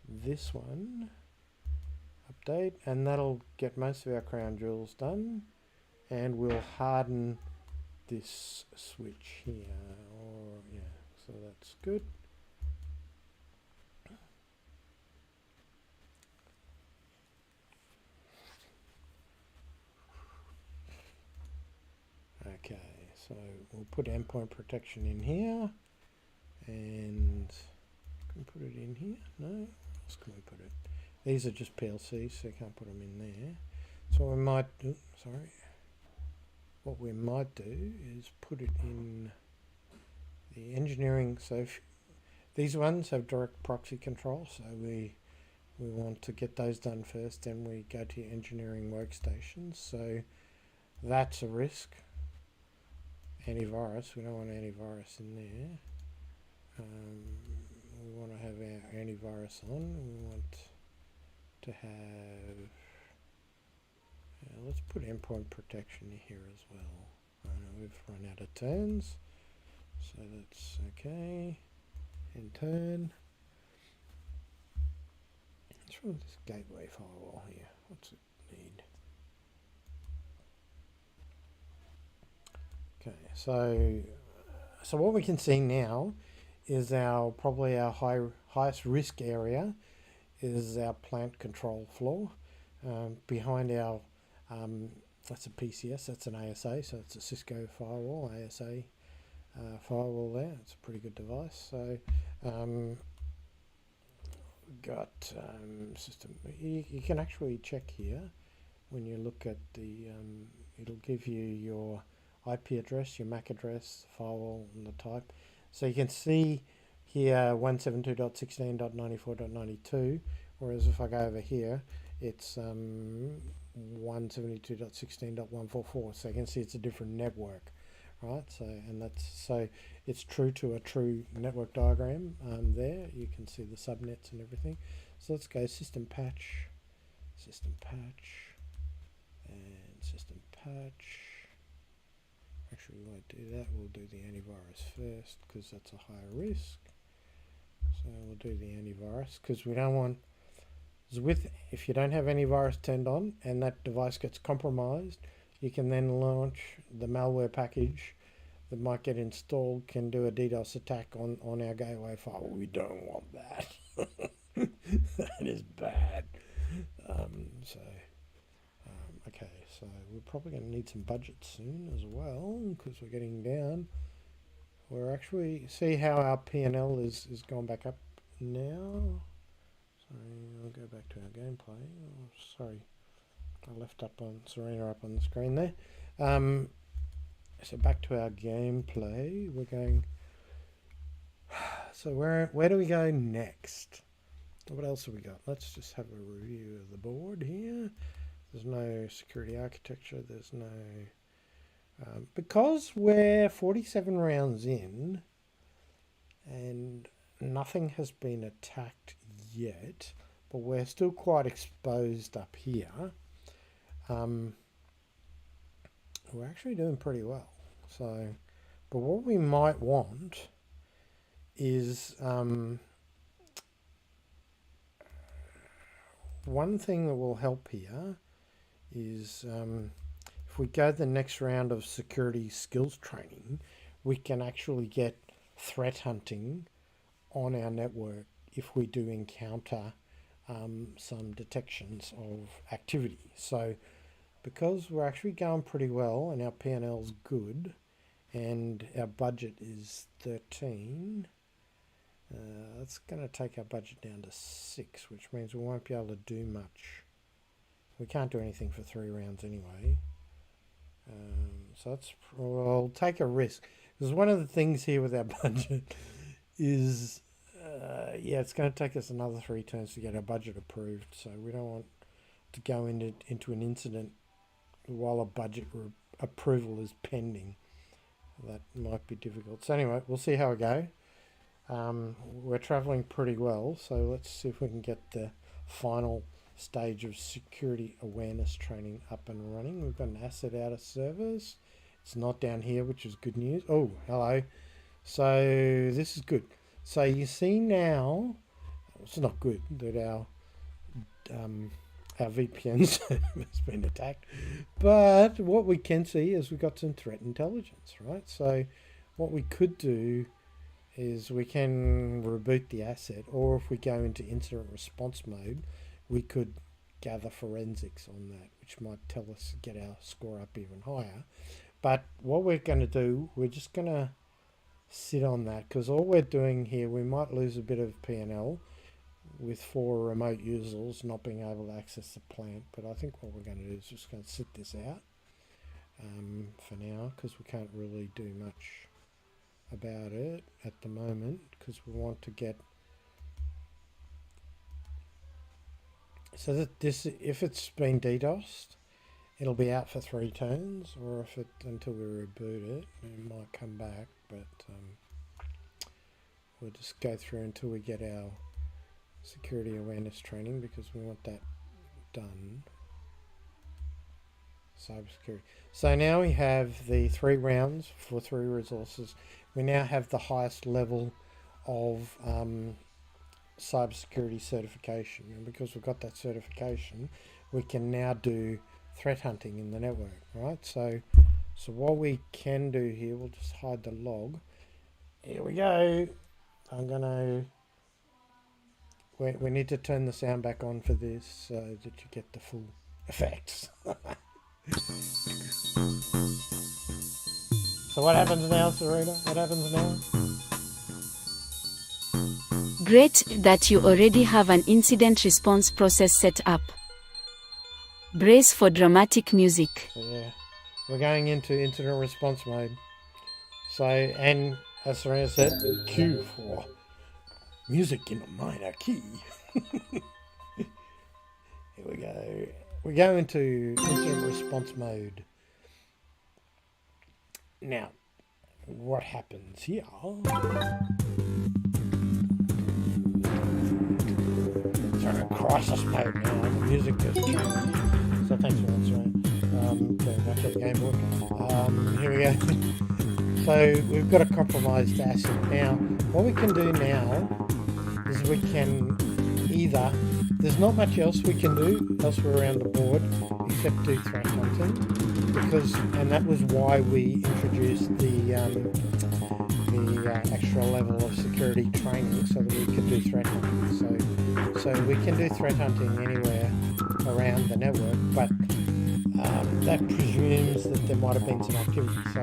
[SPEAKER 1] this one. Update, and that'll get most of our crown jewels done. And we'll harden this switch here. So that's good. Okay, so we'll put endpoint protection in here, and can we put it in here? No, where else can we put it? These are just PLCs, so you can't put them in there. So we might do, what we might do is put it in the engineering. So if these ones have direct proxy control, so we want to get those done first, then we go to your engineering workstations. So that's a risk. Antivirus, we don't want antivirus in there. We want to have our antivirus on. We want to have, let's put endpoint protection here as well. We've run out of turns, so that's okay. And turn. Let's run this gateway firewall here. What's it need? Okay, so what we can see now is probably our highest risk area is our plant control floor, behind our That's a PCS, that's an ASA, so it's a Cisco firewall, ASA firewall there. It's a pretty good device. So got system. You can actually check here when you look at the, it'll give you your IP address, your MAC address, firewall, and the type. So you can see here 172.16.94.92, whereas if I go over here, it's 172.16.144. So you can see it's a different network, right? So so it's true to a true network diagram. There you can see the subnets and everything. So let's go system patch, and system patch. Actually, we won't do that. We'll do the antivirus first because that's a higher risk. So we'll do the antivirus because we don't want, if you don't have antivirus turned on and that device gets compromised, you can then launch the malware package that might get installed, can do a DDoS attack on our gateway file. We don't want that. That is bad. Okay, so we're probably going to need some budget soon as well because we're getting down. We're actually, see how our P&L is gone back up now. Sorry, I'll go back to our gameplay. Oh, sorry, I left Serena up on the screen there. So back to our gameplay. We're going. So where do we go next? What else have we got? Let's just have a review of the board here. There's no security architecture. There's no because we're 47 rounds in and nothing has been attacked yet, but we're still quite exposed up here. We're actually doing pretty well. So, but what we might want is one thing that will help here is if we go the next round of security skills training, we can actually get threat hunting on our network if we do encounter some detections of activity. So because we're actually going pretty well and our P&L's good and our budget is 13, that's going to take our budget down to 6, which means we won't be able to do much. We can't do anything for 3 rounds anyway. So we'll take a risk. Because one of the things here with our budget is, it's going to take us another 3 turns to get our budget approved. So we don't want to go into an incident while a budget approval is pending. That might be difficult. So anyway, we'll see how we go. We're traveling pretty well, so let's see if we can get the final stage of security awareness training up and running. We've got an asset out of service. It's not down here, which is good news. Oh, hello. So this is good. So you see now, it's not good that our VPNs has been attacked, but what we can see is we've got some threat intelligence, right? So what we could do is we can reboot the asset, or if we go into incident response mode, we could gather forensics on that, which might tell us get our score up even higher. But what we're going to do, we're just going to sit on that because all we're doing here, we might lose a bit of P&L with 4 remote users not being able to access the plant. But I think what we're going to do is just going to sit this out for now because we can't really do much about it at the moment because we want to get so that this, if it's been DDoSed, it'll be out for 3 turns, or if it until we reboot it, it might come back. But we'll just go through until we get our security awareness training because we want that done. Cybersecurity. So now we have the 3 rounds for 3 resources. We now have the highest level of cybersecurity certification, and because we've got that certification, we can now do threat hunting in the network, right? So what we can do here, we'll just hide the log. Here we go. I'm gonna. We need to turn the sound back on for this so that you get the full effects. So what happens now, Serena? What happens now?
[SPEAKER 2] Great that you already have an incident response process set up. Brace for dramatic music.
[SPEAKER 1] So yeah, we're going into incident response mode. So, and as Serena said, cue for music in a minor key. Here we go. We go into incident response mode. Now, what happens here? It's in a crisis mode now. The music has changed. So thanks for that, Serena. Back to the game board. Here we go. So we've got a compromised asset. Now, what we can do now is we can either, there's not much else we can do elsewhere around the board except do threat hunting, because, and that was why we introduced the extra level of security training so that we could do threat hunting. So we can do threat hunting anywhere around the network, but that presumes that there might have been some activity. So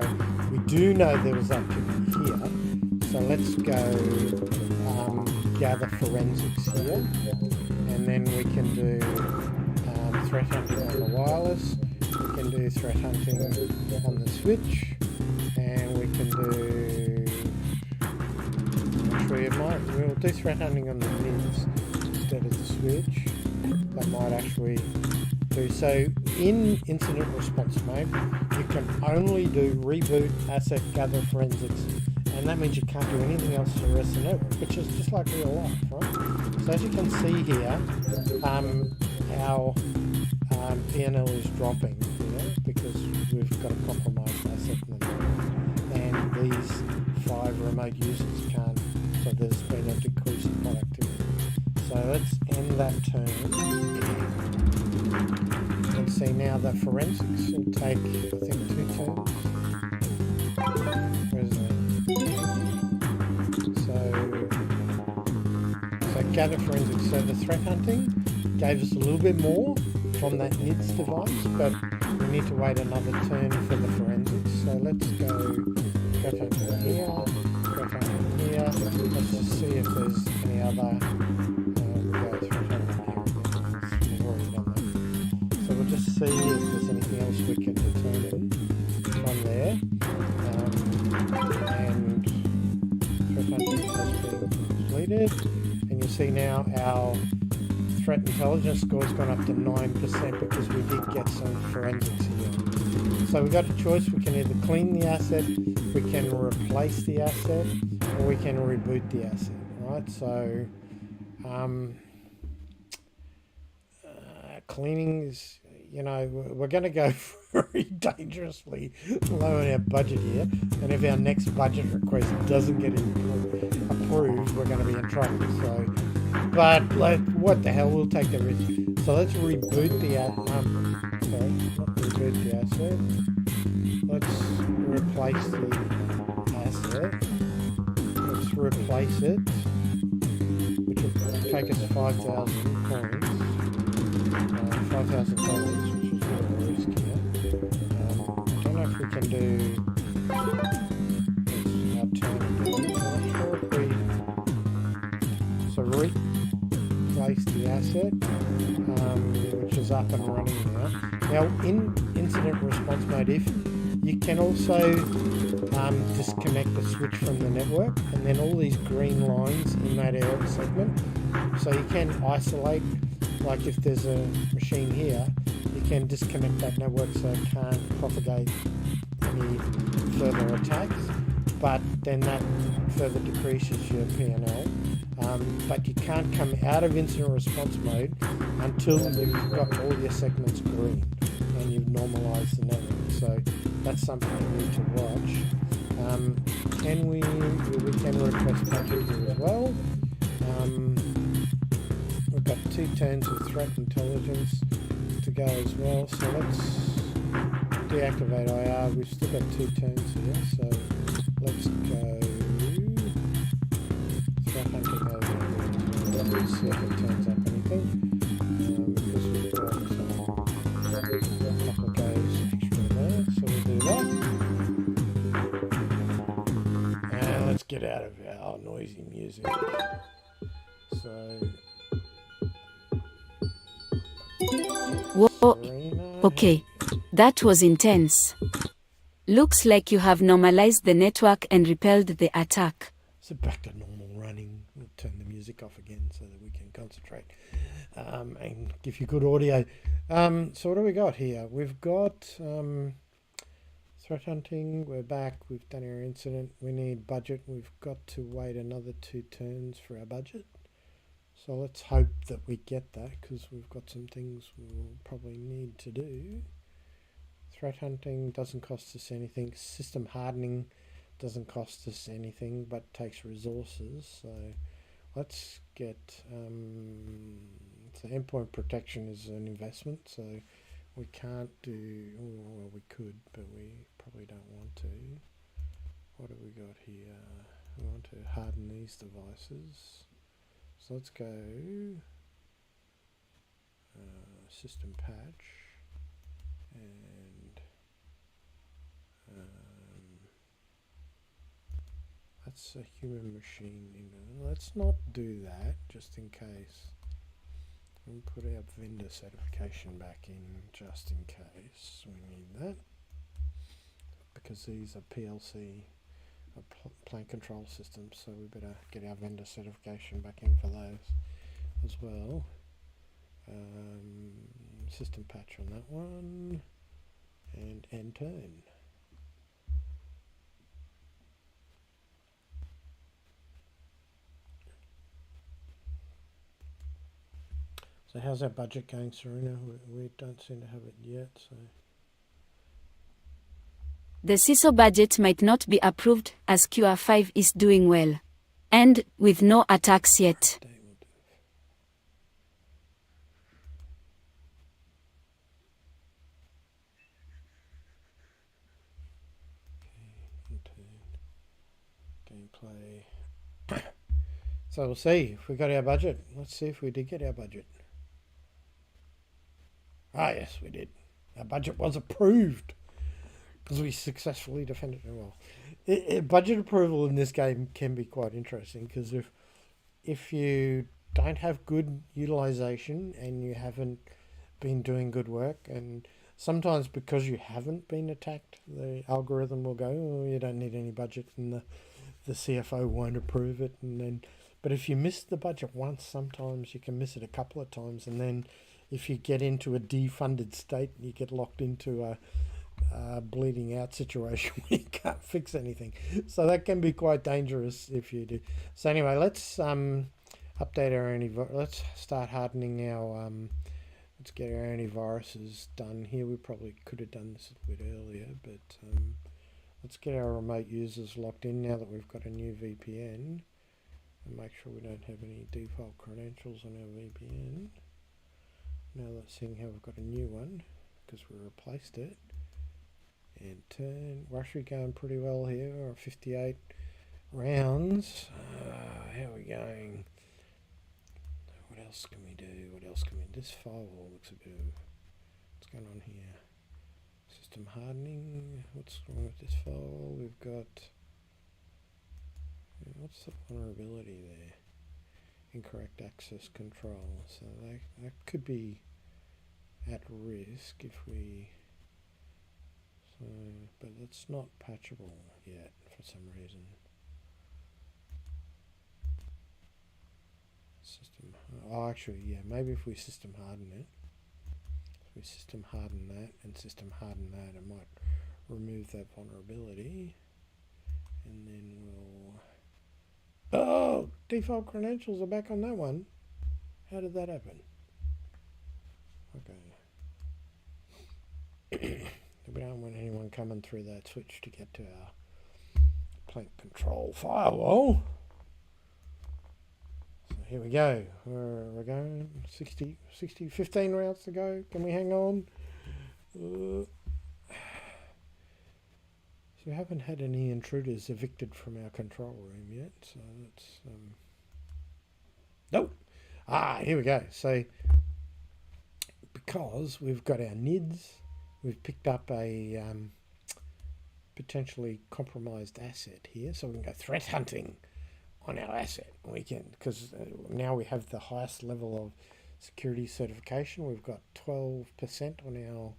[SPEAKER 1] we do know there was activity here. So let's go gather forensics here, and then we can do threat hunting on the wireless. We can do threat hunting on the switch, and we can do. We'll do threat hunting on the NIMs instead of the switch. That might actually do. So in incident response mode, you can only do reboot, asset, gather, forensics, and that means you can't do anything else for the rest of the network, which is just like real life, right? So as you can see here, our PNL is dropping here because we've got a compromised asset in the network, and these 5 remote users can't. So there's been a decrease in productivity. So let's end that turn. You can see now that forensics will take, I think, 2 turns. Where's that? So gather forensics. So the threat hunting gave us a little bit more from that NIDS device, but we need to wait another turn for the forensics. So let's go threat hunting here. Let's just see if there's any other. We've already done that. So we'll just see if there's anything else we can determine from there. And threat hunting has been completed. And you see now our threat intelligence score has gone up to 9% because we did get some forensics here. So we've got a choice. We can either clean the asset, we can replace the asset, or we can reboot the asset, right? So cleaning is, we're going to go very dangerously low in our budget here, and if our next budget request doesn't get approved, we're going to be in trouble. So, but what the hell, we'll take the risk. So let's reboot the asset. Let's replace the asset. Let's replace it, which will take us 5,000 coins. 5,000 dollars, which is really risky. I don't know if we can do our turn again. I'm not sure if we. So replace the asset, which is up and running now. Now in incident response mode, if you can also disconnect the switch from the network, and then all these green lines in that area segment, so you can isolate, like if there's a machine here, you can disconnect that network so it can't propagate any further attacks, but then that further decreases your PNL. But you can't come out of incident response mode until you've got all your segments green and you've normalized the network. So that's something you need to watch. We can request budget here as well. We've got 2 turns of threat intelligence to go as well. So let's deactivate IR. We've still got 2 turns here. So let's go threat hunting over here. Let's see if it turns up anything. Because we've got a couple of goes get out of our noisy music. So,
[SPEAKER 2] Whoa,
[SPEAKER 1] Serena,
[SPEAKER 2] okay. That was intense. Looks like you have normalized the network and repelled the attack.
[SPEAKER 1] so back to normal running. We'll turn the music off again so that we can concentrate and give you good audio. So what do we got here? We've got threat hunting. We're back. We've done our incident. We need budget. We've got to wait another 2 turns for our budget. So let's hope that we get that, because we've got some things we'll probably need to do. Threat hunting doesn't cost us anything. System hardening doesn't cost us anything but takes resources. So let's get so endpoint protection is an investment, so we can't do, well, we could, but we probably don't want to. What have we got here? We want to harden these devices. So let's go system patch and that's a human machine. Let's not do that just in case. We'll put our vendor certification back in just in case we need that, because these are PLC plant control systems, so we better get our vendor certification back in for those as well. System patch on that one and end turn. So how's our budget going, Serena? We don't seem to have it yet. So
[SPEAKER 2] The CISO budget might not be approved as QR5 is doing well. And with no attacks yet.
[SPEAKER 1] gameplay. So we'll see if we got our budget. Let's see if we did get our budget. Ah, yes, we did. Our budget was approved because we successfully defended it well. Budget approval in this game can be quite interesting, because if you don't have good utilization and you haven't been doing good work, and sometimes because you haven't been attacked, the algorithm will go, oh, you don't need any budget, and the CFO won't approve it. And then, but if you miss the budget once, sometimes you can miss it a couple of times, and then if you get into a defunded state, you get locked into a bleeding out situation where you can't fix anything. So that can be quite dangerous if you do. So anyway, let's update our let's start hardening our let's get our antiviruses done here. We probably could have done this a bit earlier, but let's get our remote users locked in now that we've got a new VPN, and make sure we don't have any default credentials on our VPN. Now let's see how we've got a new one, because we replaced it. And turn. Russia going pretty well here. We're at 58 rounds. How are we going? What else can we do? What else can we do? This firewall looks a bit of... What's going on here? System hardening. What's wrong with this firewall? We've got... What's the vulnerability there? Incorrect access control. So that could be at risk if we... but it's not patchable yet for some reason. System, oh actually yeah, maybe if we system harden it, if we system harden that and system harden that, it might remove that vulnerability, and then we'll, oh, default credentials are back on that one. How did that happen? Okay. We don't want anyone coming through that switch to get to our plant control firewall. So here we go. We're going 60, 15 rounds to go. Can we hang on? So we haven't had any intruders evicted from our control room yet. So that's... Nope. Here we go. So because we've got our NIDs, we've picked up a potentially compromised asset here. So we can go threat hunting on our asset. We can, because now we have the highest level of security certification. We've got 12% on our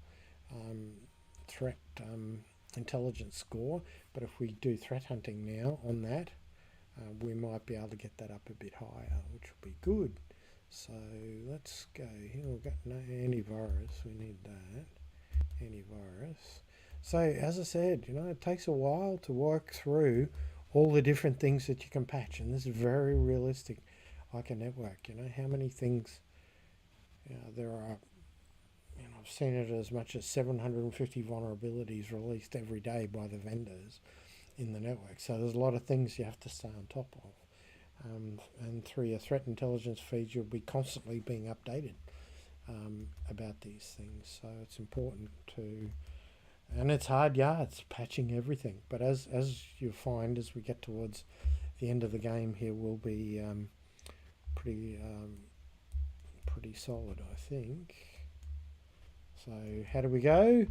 [SPEAKER 1] threat intelligence score. But if we do threat hunting now on that, we might be able to get that up a bit higher, which will be good. So let's go here. We've got no antivirus. We need that. Antivirus. So as I said, it takes a while to work through all the different things that you can patch, and this is very realistic, like a network. How many things there are. I've seen it as much as 750 vulnerabilities released every day by the vendors in the network. So there's a lot of things you have to stay on top of. And through your threat intelligence feeds, you'll be constantly being updated about these things. So it's important to, and it's hard yards patching everything. But as you find, as we get towards the end of the game here, we'll be pretty solid, I think. So how do we go?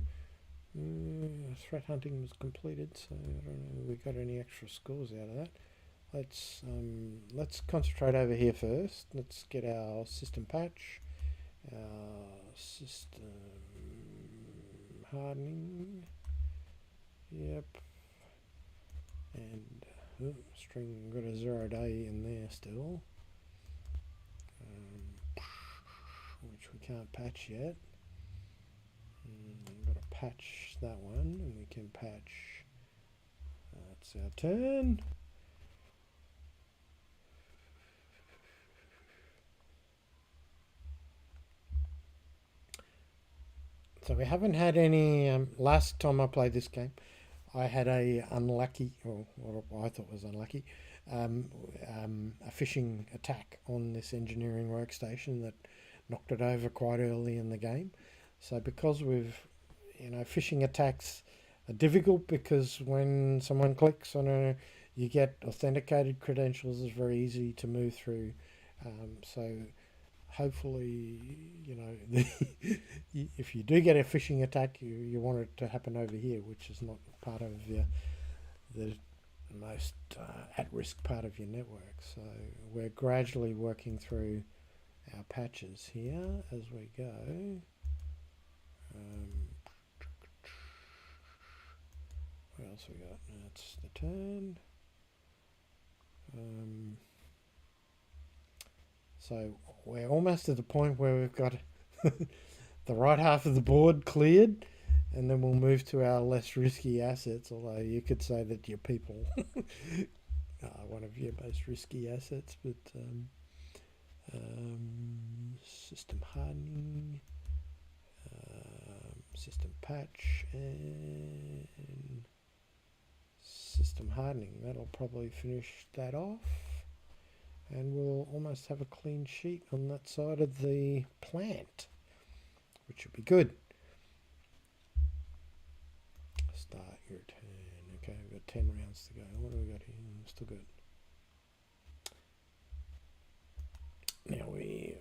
[SPEAKER 1] Threat hunting was completed, so I don't know if we got any extra scores out of that. Let's concentrate over here first. Let's get our system patch, our system hardening. Yep. And string, got a 0 day in there still, which we can't patch yet. We've got to patch that one, and we can patch. That's our turn. So we haven't had any. Last time I played this game, I had a unlucky, or what I thought was unlucky, a phishing attack on this engineering workstation that knocked it over quite early in the game. So because we've, phishing attacks are difficult because when someone clicks on you get authenticated credentials. It's very easy to move through. So hopefully, if you do get a phishing attack, you want it to happen over here, which is not part of the most at-risk part of your network. So we're gradually working through our patches here as we go. What else we got? That's the turn. So we're almost at the point where we've got the right half of the board cleared, and then we'll move to our less risky assets, although you could say that your people are one of your most risky assets. But system hardening, system patch, and system hardening. That'll probably finish that off. And we'll almost have a clean sheet on that side of the plant, which will be good. Start your turn. Okay, we've got 10 rounds to go. What do we got here? Still good. Now we,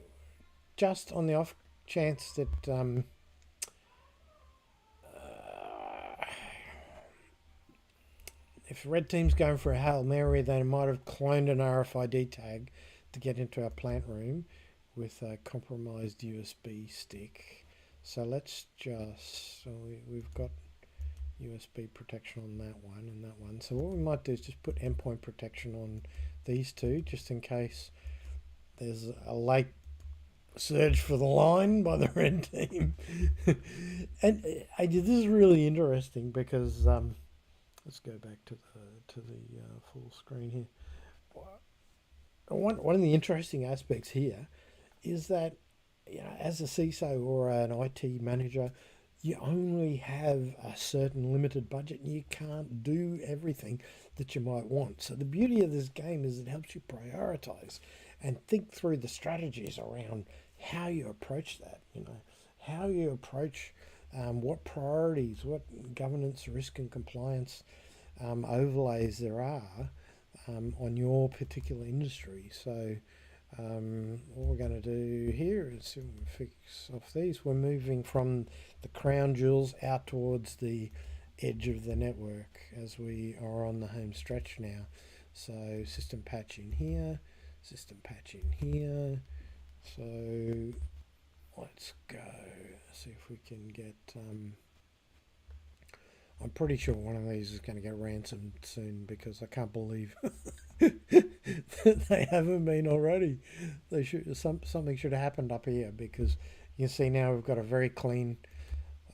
[SPEAKER 1] just on the off chance that if red team's going for a Hail Mary, they might have cloned an RFID tag to get into our plant room with a compromised USB stick. So let's just, we've got USB protection on that one and that one. So what we might do is just put endpoint protection on these two, just in case there's a late surge for the line by the red team. And this is really interesting because let's go back to the full screen here. One of the interesting aspects here is that, as a CISO or an IT manager, you only have a certain limited budget and you can't do everything that you might want. So the beauty of this game is it helps you prioritize and think through the strategies around how you approach that, how you approach what priorities, what governance, risk and compliance overlays there are on your particular industry. So what we're going to do here is fix off these. We're moving from the crown jewels out towards the edge of the network as we are on the home stretch now. So system patch in here, system patch in here. So let's go see if we can get I'm pretty sure one of these is going to get ransomed soon, because I can't believe that they haven't been already. They should something should have happened up here, because you can see now we've got a very clean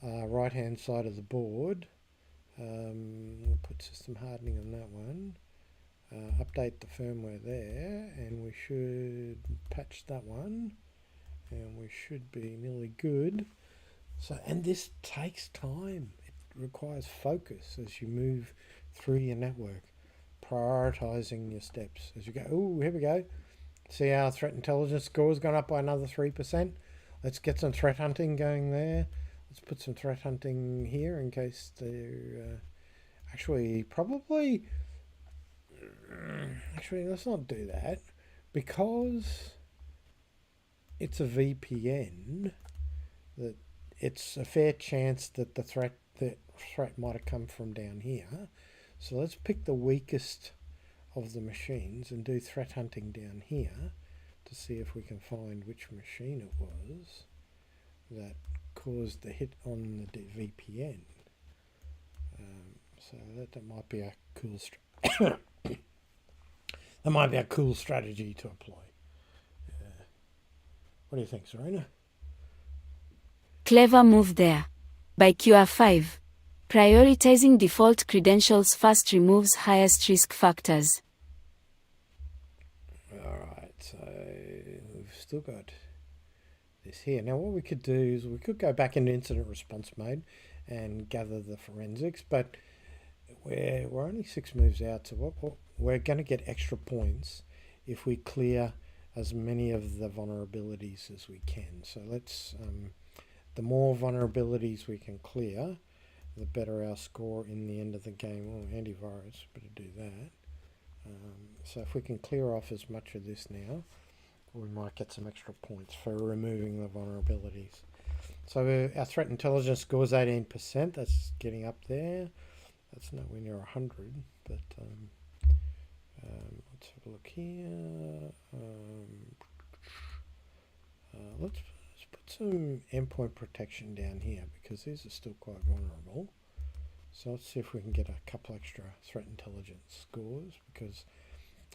[SPEAKER 1] right hand side of the board. We'll put system hardening on that one. Update the firmware there, and we should patch that one, and we should be nearly good. So, and this takes time. It requires focus as you move through your network, prioritizing your steps as you go. Oh, here we go. See our threat intelligence score has gone up by another 3%. Let's get some threat hunting going there. Let's put some threat hunting here in case they're actually probably. Actually, let's not do that, because it's a VPN. That it's a fair chance that the threat might have come from down here. So let's pick the weakest of the machines and do threat hunting down here to see if we can find which machine it was that caused the hit on the VPN. So that might be a cool that might be a cool strategy to apply. What do you think, Serena?
[SPEAKER 2] Clever move there. By QR5. Prioritizing default credentials first removes highest risk factors.
[SPEAKER 1] Alright, so we've still got this here. Now what we could do is we could go back into incident response mode and gather the forensics, but we're only 6 moves out, so what we're going to get extra points if we clear as many of the vulnerabilities as we can. So let's the more vulnerabilities we can clear, the better our score in the end of the game. Oh, antivirus, better do that. So if we can clear off as much of this now, we might get some extra points for removing the vulnerabilities. So our threat intelligence score is 18%. That's getting up there. That's nowhere near 100, but let's have a look here. Let's put some endpoint protection down here, because these are still quite vulnerable. So let's see if we can get a couple extra threat intelligence scores, because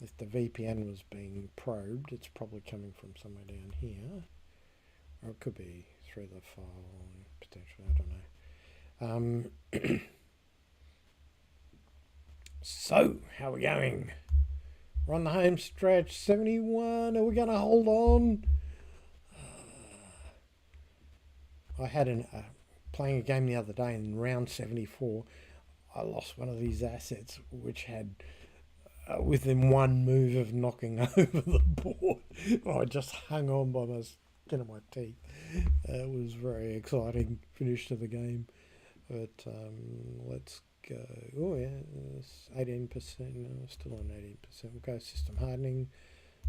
[SPEAKER 1] if the VPN was being probed, it's probably coming from somewhere down here, or it could be through the file potentially. I don't know. So, how are we going? We're on the home stretch, 71. Are we going to hold on? I had playing a game the other day in round 74. I lost one of these assets, which had within one move of knocking over the board. I just hung on by my skin of my teeth. It was very exciting finish to the game. But let's go. Oh yeah, it's 18%. No, still on 18%. We'll go system hardening,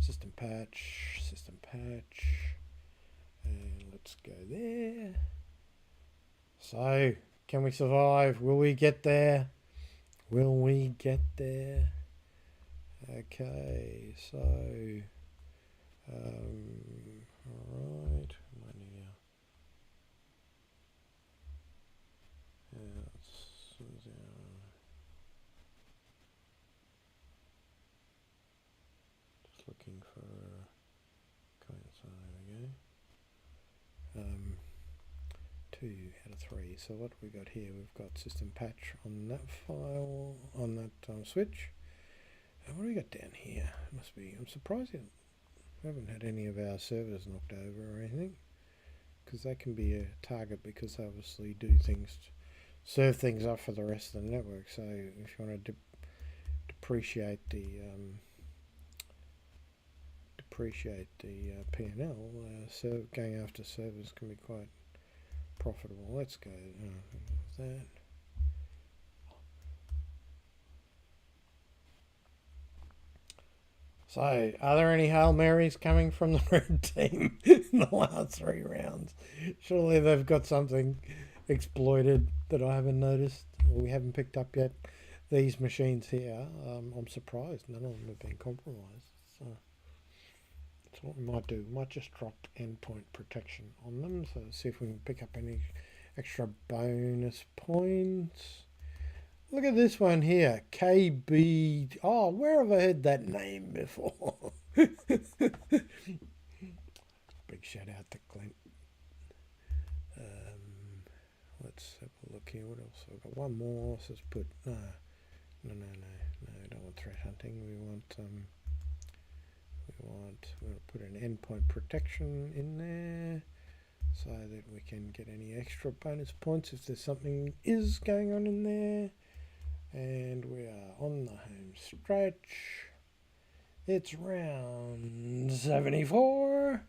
[SPEAKER 1] system patch, and let's go there. So, can we survive? Will we get there? Will we get there? Okay, so alright. Just looking for so there we go. 2 out of 3. So what we got here? We've got system patch on that file, on that switch. And what do we got down here? Must be. I'm surprised we haven't had any of our servers knocked over or anything, because they can be a target, because they obviously do things, serve things up for the rest of the network. So if you want to depreciate the P&L, going after servers can be quite profitable. Let's go with that. So, are there any Hail Marys coming from the red team in the last 3 rounds? Surely they've got something exploited that I haven't noticed. we haven't picked up yet. These machines here, I'm surprised none of them have been compromised. So that's what we might do. We might just drop endpoint protection on them. So see if we can pick up any extra bonus points. Look at this one here, KB. Oh, where have I heard that name before? Big shout out to Clint. Let's have a look here. What else? I've got one more. So let's put no. We don't want threat hunting. We want we're going to put an endpoint protection in there so that we can get any extra bonus points if there's something is going on in there. And we are on the home stretch. It's round 74.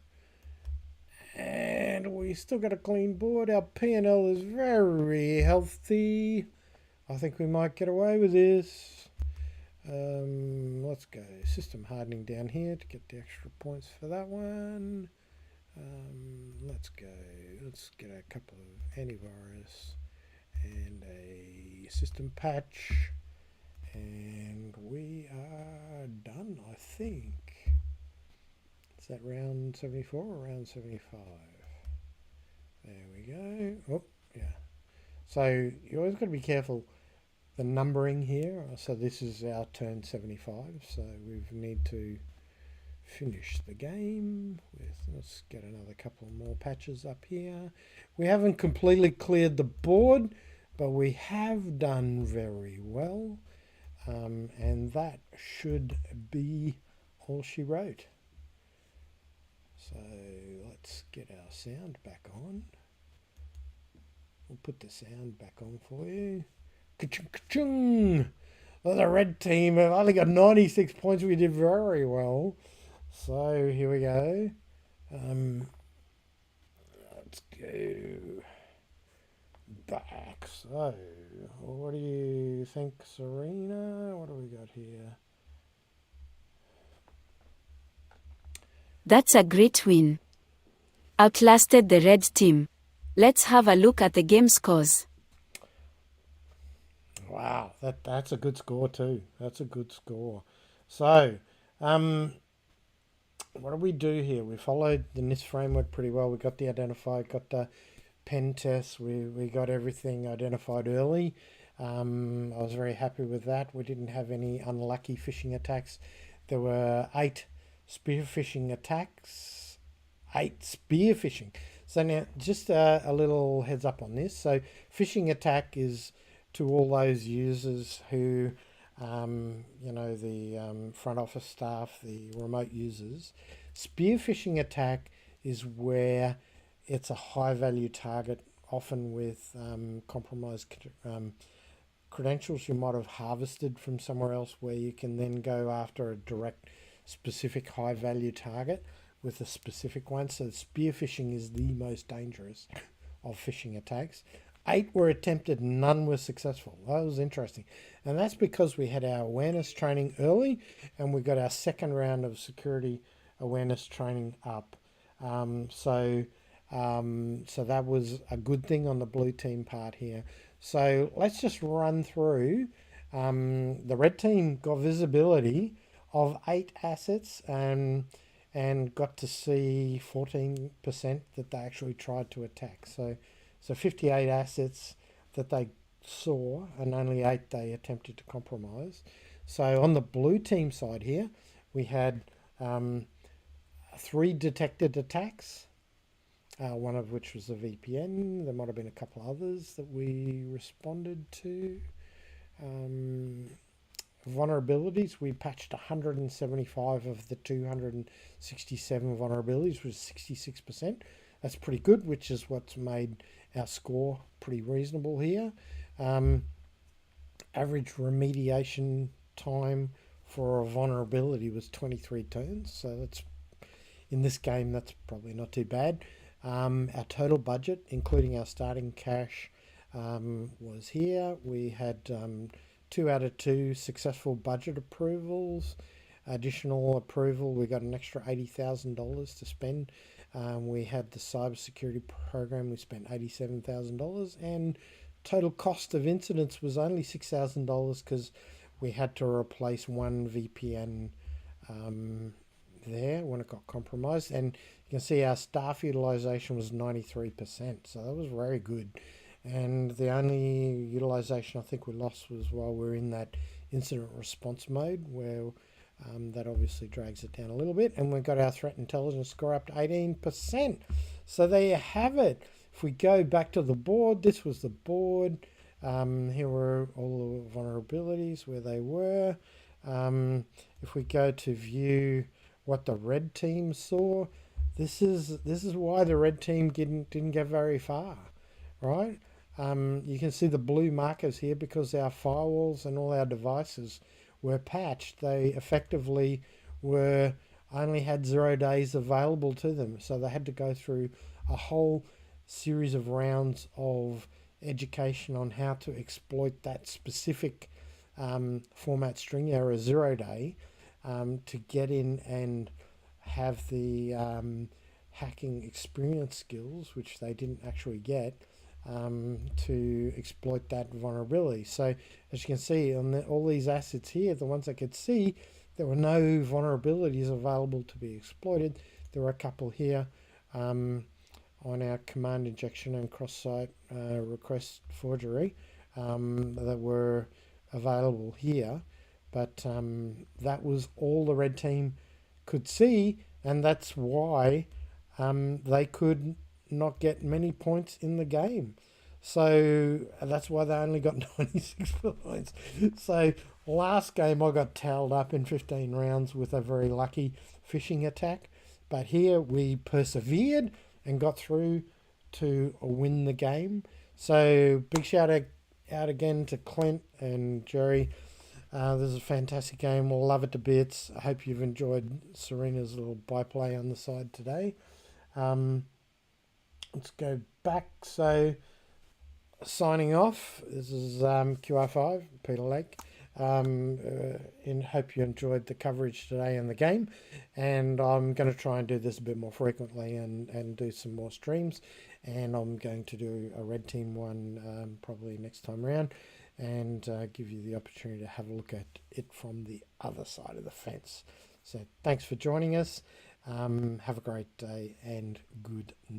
[SPEAKER 1] And we still got a clean board. Our P&L is very healthy. I think we might get away with this. Let's go system hardening down here to get the extra points for that one. Let's get a couple of antivirus and a system patch, and we are done, I think. Is that round 74 or round 75? There we go. Oh, yeah. So you always got to be careful the numbering here. So this is our turn 75. So we need to finish the game with, let's get another couple more patches up here. We haven't completely cleared the board, but we have done very well. And that should be all she wrote. So let's get our sound back on. We'll put the sound back on for you. Ka-chung, ka-chung. Well, the red team have only got 96 points. We did very well. So here we go. Let's go back. So what do you think, Serena? What do we got here?
[SPEAKER 2] That's a great win. Outlasted the red team. Let's have a look at the game scores.
[SPEAKER 1] Wow, that's a good score too. That's a good score. So, what do we do here? We followed the NIST framework pretty well. We got the identified, got the pen test. We got everything identified early. I was very happy with that. We didn't have any unlucky phishing attacks. There were 8 spear phishing attacks. 8 spear phishing. So now, just a little heads up on this. So, phishing attack is to all those users who, the front office staff, the remote users. Spear phishing attack is where it's a high value target, often with compromised credentials you might have harvested from somewhere else, where you can then go after a direct specific high value target with a specific one. So spear phishing is the most dangerous of phishing attacks. 8 were attempted, none were successful. That was interesting. And that's because we had our awareness training early and we got our second round of security awareness training up. So that was a good thing on the blue team part here. So let's just run through. The red team got visibility of 8 assets and got to see 14% that they actually tried to attack. So 58 assets that they saw and only 8 they attempted to compromise. So on the blue team side here, we had 3 detected attacks, one of which was a VPN. There might have been a couple others that we responded to. Vulnerabilities, we patched 175 of the 267 vulnerabilities, which is 66%. That's pretty good, which is what's made our score pretty reasonable here. Average remediation time for a vulnerability was 23 turns, so that's, in this game, that's probably not too bad. Our total budget, including our starting cash, was here. We had 2 out of 2 successful budget approvals. Additional approval, we got an extra $80,000 to spend. We had the cybersecurity program, we spent $87,000, and total cost of incidents was only $6,000 because we had to replace one VPN there when it got compromised, and you can see our staff utilization was 93%, so that was very good. And the only utilization I think we lost was while we were in that incident response mode, where that obviously drags it down a little bit. And we got our threat intelligence score up to 18%. So there you have it. If we go back to the board, this was the board. Here were all the vulnerabilities where they were. If we go to view what the red team saw, this is why the red team didn't get very far, right? You can see the blue markers here because our firewalls and all our devices were patched. They effectively only had 0 days available to them, so they had to go through a whole series of rounds of education on how to exploit that specific format string error 0 day to get in and have the hacking experience skills, which they didn't actually get, to exploit that vulnerability. So as you can see on all these assets here, the ones I could see, there were no vulnerabilities available to be exploited. There were a couple here on our command injection and cross-site request forgery that were available here, but that was all the red team could see, and that's why they could not get many points in the game. So that's why they only got 96 points. So last game I got towed up in 15 rounds with a very lucky phishing attack, but here we persevered and got through to win the game. So big shout out again to Clint and Jerry. This is a fantastic game. We'll love it to bits. I hope you've enjoyed Serena's little byplay on the side today. Let's go back. So signing off, this is QR5, Peter Lake. And hope you enjoyed the coverage today in the game, and I'm going to try and do this a bit more frequently and do some more streams, and I'm going to do a red team one probably next time around, and give you the opportunity to have a look at it from the other side of the fence. So thanks for joining us. Have a great day and good night.